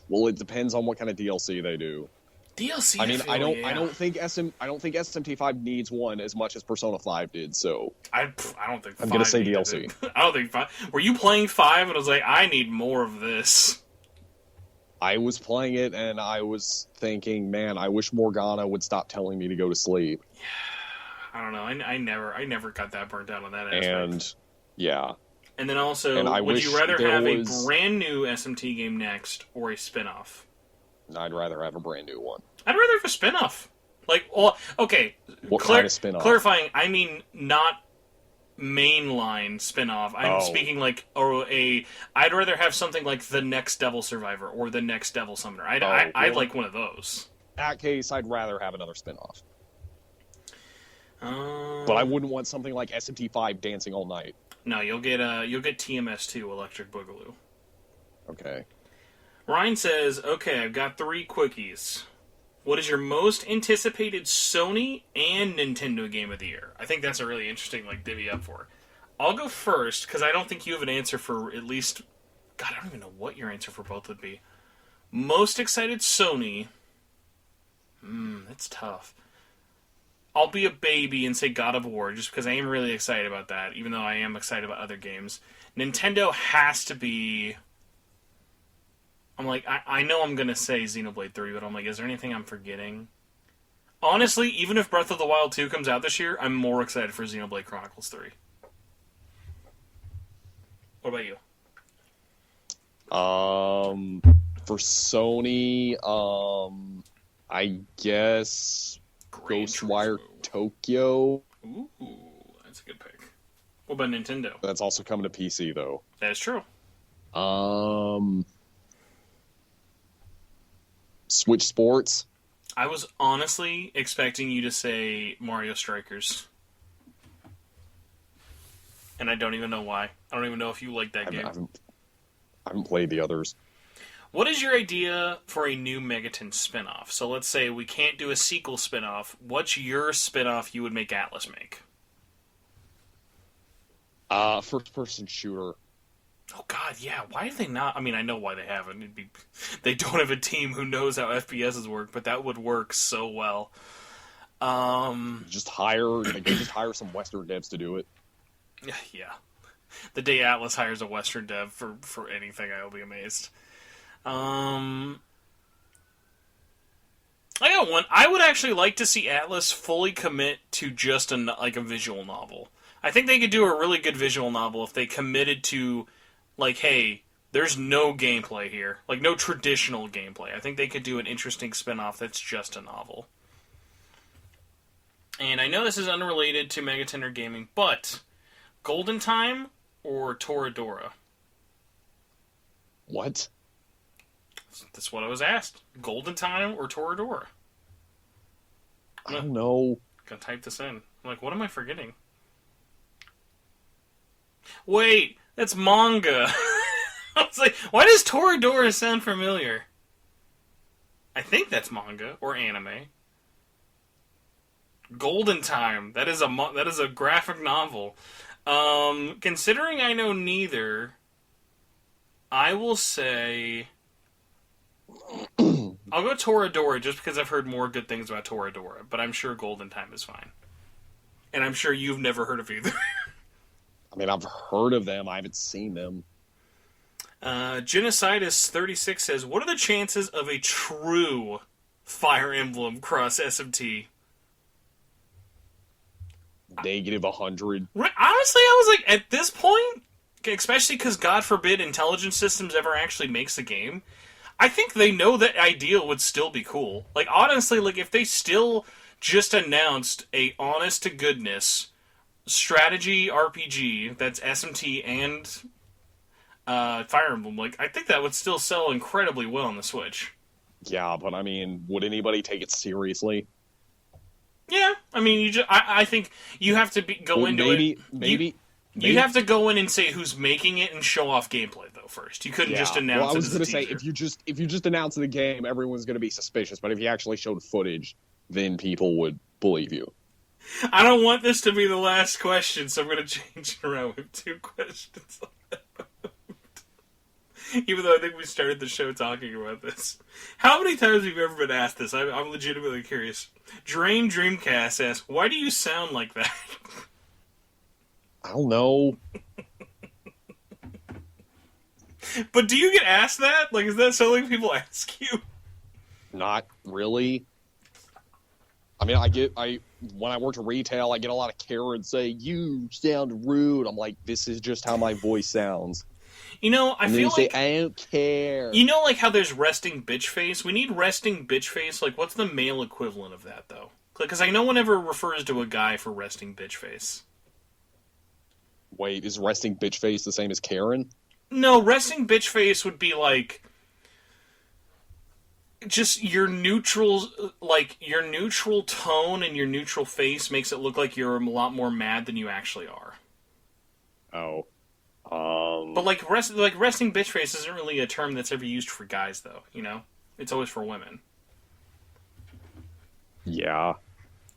well, it depends on what kind of DLC they do. DLC. I mean, I don't think SMT5 needs one as much as Persona 5 did. So I don't think. I'm gonna say DLC. I don't think 5. Were you playing 5 and I was like, I need more of this? I was playing it and I was thinking, man, I wish Morgana would stop telling me to go to sleep. Yeah, I don't know. I never got that burnt out on that aspect. And yeah. And then also, would you rather have a brand new SMT game next or a spin-off? I'd rather have a brand new one. I'd rather have a spin-off. Like, well, okay. What kind of spin-off? Clarifying, I mean not mainline spin-off. I'm speaking like I'd rather have something like the next Devil Survivor or the next Devil Summoner. I'd like one of those. In that case, I'd rather have another spin-off. But I wouldn't want something like SMT5 Dancing All Night. No, you'll get TMS2 Electric Boogaloo. Okay. Ryan says, okay, I've got 3 quickies. What is your most anticipated Sony and Nintendo game of the year? I think that's a really interesting, divvy up for. I'll go first, because I don't think you have an answer for at least... God, I don't even know what your answer for both would be. Most excited Sony... that's tough. I'll be a baby and say God of War, just because I am really excited about that, even though I am excited about other games. Nintendo has to be... I'm like, I know I'm going to say Xenoblade 3, but I'm like, is there anything I'm forgetting? Honestly, even if Breath of the Wild 2 comes out this year, I'm more excited for Xenoblade Chronicles 3. What about you? For Sony, I guess Gran Ghostwire Turismo. Tokyo. Ooh, that's a good pick. What about Nintendo? That's also coming to PC though. That's true. Switch Sports. I was honestly expecting you to say Mario Strikers. And I don't even know why. I don't even know if you like that game. I haven't played the others. What is your idea for a new Megaton spinoff? So let's say we can't do a sequel spinoff. What's your spinoff you would make Atlus make? First-person shooter. Oh God, yeah. Why have they not? I mean, I know why they haven't. They don't have a team who knows how FPSs work, but that would work so well. Just hire some Western devs to do it. Yeah. The day Atlus hires a Western dev for anything, I'll be amazed. I got one. I would actually like to see Atlus fully commit to just a visual novel. I think they could do a really good visual novel if they committed to, like, hey, there's no gameplay here. Like, no traditional gameplay. I think they could do an interesting spin-off that's just a novel. And I know this is unrelated to Megaton or gaming, but Golden Time or Toradora? What? That's what I was asked. Golden Time or Toradora? I don't know. Gotta type this in. I'm like, what am I forgetting? Wait, that's manga. I was like, why does Toradora sound familiar? I think that's manga or anime. Golden Time. That is a graphic novel. Considering I know neither, I will say I'll go Toradora just because I've heard more good things about Toradora, but I'm sure Golden Time is fine. And I'm sure you've never heard of either. I mean, I've heard of them. I haven't seen them. Genocidas36 says, what are the chances of a true Fire Emblem cross SMT? -100. Honestly, I was like, at this point, especially because God forbid Intelligent Systems ever actually makes a game, I think they know that idea would still be cool. Like, honestly, like, if they still just announced a honest-to-goodness strategy RPG that's SMT and Fire Emblem, like, I think that would still sell incredibly well on the Switch. Yeah, but I mean, would anybody take it seriously? Yeah, I mean, I think you have to go into it. Maybe. You'd have to go in and say who's making it and show off gameplay though first. You couldn't just announce. Well, I was going to say if you just announce the game, everyone's going to be suspicious. But if you actually showed footage, then people would believe you. I don't want this to be the last question, so I'm going to change it around with 2 questions. Even though I think we started the show talking about this. How many times have you ever been asked this? I'm legitimately curious. Drain Dreamcast asks, why do you sound like that? I don't know. But do you get asked that? Like, is that something people ask you? Not really. I mean, when I worked retail, I get a lot of Karens say, you sound rude. I'm like, this is just how my voice sounds. You know, I feel like... I don't care. You know, like, how there's resting bitch face? We need resting bitch face. Like, what's the male equivalent of that, though? Because no one ever refers to a guy for resting bitch face. Wait, is resting bitch face the same as Karen? No, resting bitch face would be, like... just your neutral tone and your neutral face makes it look like you're a lot more mad than you actually are. Oh. But resting bitch face isn't really a term that's ever used for guys, though. You know, it's always for women. Yeah.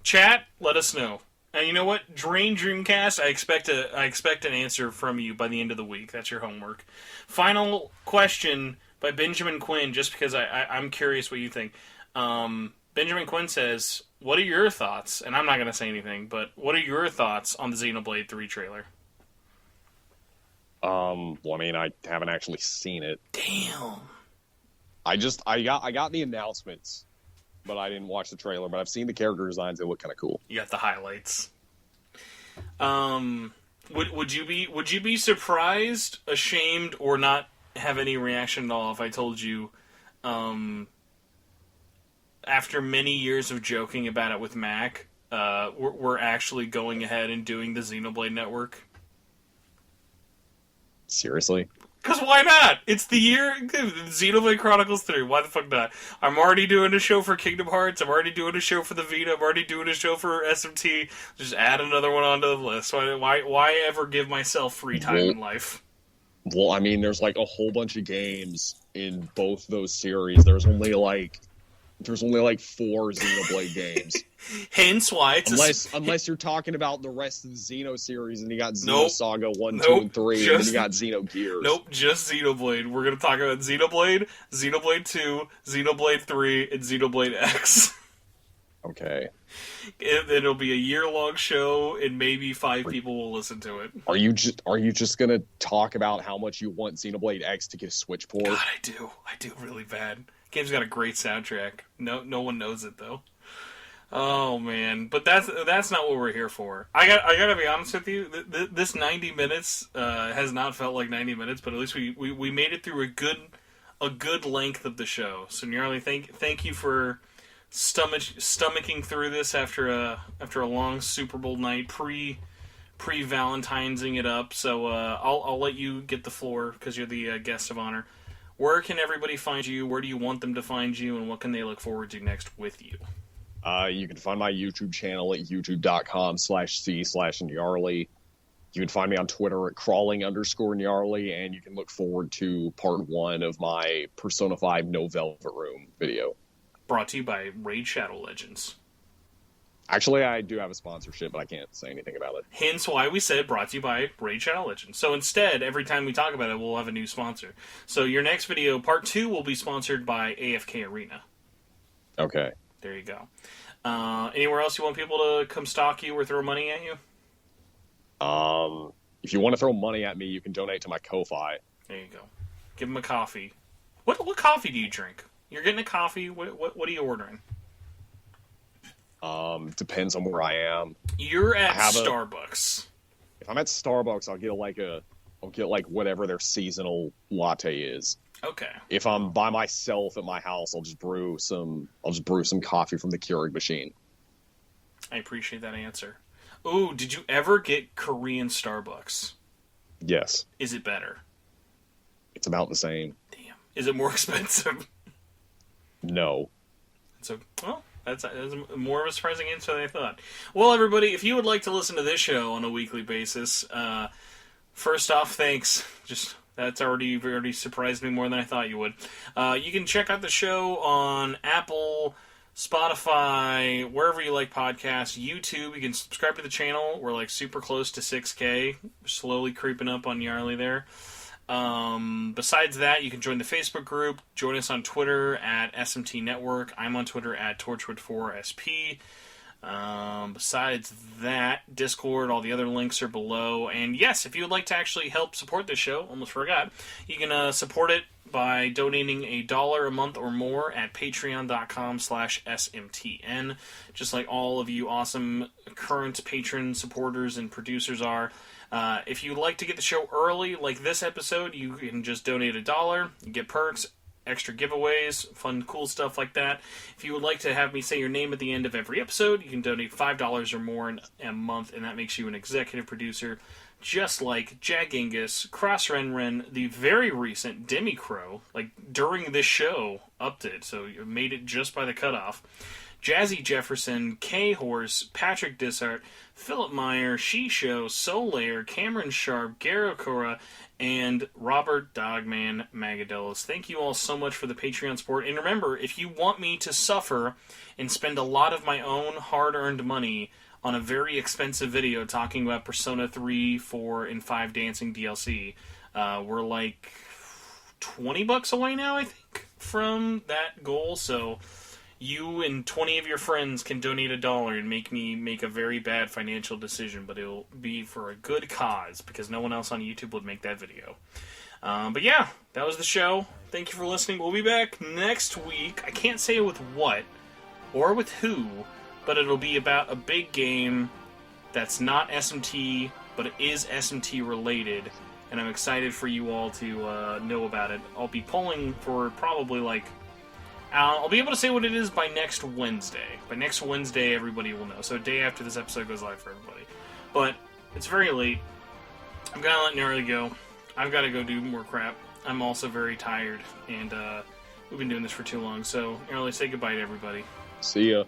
Chat, let us know. And you know what? Drain Dreamcast, I expect an answer from you by the end of the week. That's your homework. Final question by Benjamin Quinn, just because I'm curious what you think. Benjamin Quinn says, what are your thoughts? And I'm not going to say anything, but what are your thoughts on the Xenoblade 3 trailer? Well, I mean, I haven't actually seen it. Damn. I got the announcements, but I didn't watch the trailer. But I've seen the character designs; they look kind of cool. You got the highlights. Would you be surprised, ashamed, or not have any reaction at all if I told you after many years of joking about it with Mac, we're actually going ahead and doing the Xenoblade Network. Seriously? Because why not? It's the year Xenoblade Chronicles 3. Why the fuck not? I'm already doing a show for Kingdom Hearts. I'm already doing a show for the Vita. I'm already doing a show for SMT. Just add another one onto the list. Why ever give myself free time in life? Well, I mean, there's like a whole bunch of games in both those series. There's only like 4 Xenoblade games. Hence why it's unless you're talking about the rest of the Xeno series, and you got Nope. Xenosaga 1, 2, and 3, and then you got Xenogears. Nope, just Xenoblade. We're going to talk about Xenoblade, Xenoblade 2, Xenoblade 3, and Xenoblade X. Okay. It'll be a year-long show, and maybe 5 people will listen to it. Are you just gonna talk about how much you want Xenoblade X to get a Switch port? God, I do really bad. Game's got a great soundtrack. No one knows it though. Oh man, but that's not what we're here for. I gotta be honest with you. This 90 minutes has not felt like 90 minutes, but at least we made it through a good length of the show. So Gnarly, thank you for stomaching through this after a long Super Bowl night, pre Valentine'sing it up. So I'll let you get the floor because you're the guest of honor. Where can everybody find you? Where do you want them to find you? And what can they look forward to next with you? You can find my YouTube channel at youtube.com/c/Gnarly. You can find me on Twitter at crawling_Gnarly, and you can look forward to part 1 of my Persona 5 No Velvet Room video. Brought to you by Raid Shadow Legends. Actually, I do have a sponsorship, but I can't say anything about it. Hence why we said brought to you by Raid Shadow Legends. So instead, every time we talk about it, we'll have a new sponsor. So your next video, part 2, will be sponsored by AFK Arena. Okay. There you go. Anywhere else you want people to come stalk you or throw money at you? If you want to throw money at me, you can donate to my Ko-Fi. There you go. Give them a coffee. What coffee do you drink? You're getting a coffee. What are you ordering? Depends on where I am. You're at Starbucks. If I'm at Starbucks, I'll get like whatever their seasonal latte is. Okay. If I'm by myself at my house, I'll just brew some coffee from the Keurig machine. I appreciate that answer. Ooh, did you ever get Korean Starbucks? Yes. Is it better? It's about the same. Damn. Is it more expensive? No. So, well, that's more of a surprising answer than I thought. Well, everybody, if you would like to listen to this show on a weekly basis, first off, thanks. That's already surprised me more than I thought you would. You can check out the show on Apple, Spotify, wherever you like podcasts, YouTube. You can subscribe to the channel. We're like super close to 6K. We're slowly creeping up on Gnarly there. Besides that, you can join the Facebook group. Join us on Twitter at SMT Network. I'm on Twitter at Torchwood4SP. Besides that, Discord, all the other links are below. And yes, if you would like to actually help support this show, almost forgot, you can support it by donating $1 a month or more at patreon.com/SMTN, just like all of you awesome current patron supporters and producers are. If you'd like to get the show early, like this episode, you can just donate $1. You get perks, extra giveaways, fun, cool stuff like that. If you would like to have me say your name at the end of every episode, you can donate $5 or more in a month, and that makes you an executive producer, just like Jagingus, Cross Ren, the very recent Demi Crow, like during this show, upped it, so you made it just by the cutoff. Jazzy Jefferson, K-Horse, Patrick Dissart, Philip Meyer, She-Show, Solaire, Cameron Sharp, Garokora, and Robert Dogman Magadellos. Thank you all so much for the Patreon support. And remember, if you want me to suffer and spend a lot of my own hard-earned money on a very expensive video talking about Persona 3, 4, and 5 Dancing DLC, we're like $20 away now, I think, from that goal. So you and 20 of your friends can donate $1 and make me make a very bad financial decision, but it'll be for a good cause, because no one else on YouTube would make that video. But yeah, that was the show. Thank you for listening. We'll be back next week. I can't say with what or with who, but it'll be about a big game that's not SMT, but it is SMT related, and I'm excited for you all to know about it. I'll be polling for probably like I'll be able to say what it is by next Wednesday. By next Wednesday, everybody will know. So a day after this episode goes live for everybody. But it's very late. I'm gonna let Gnarly go. I've got to go do more crap. I'm also very tired, and we've been doing this for too long. So, Gnarly, say goodbye to everybody. See ya.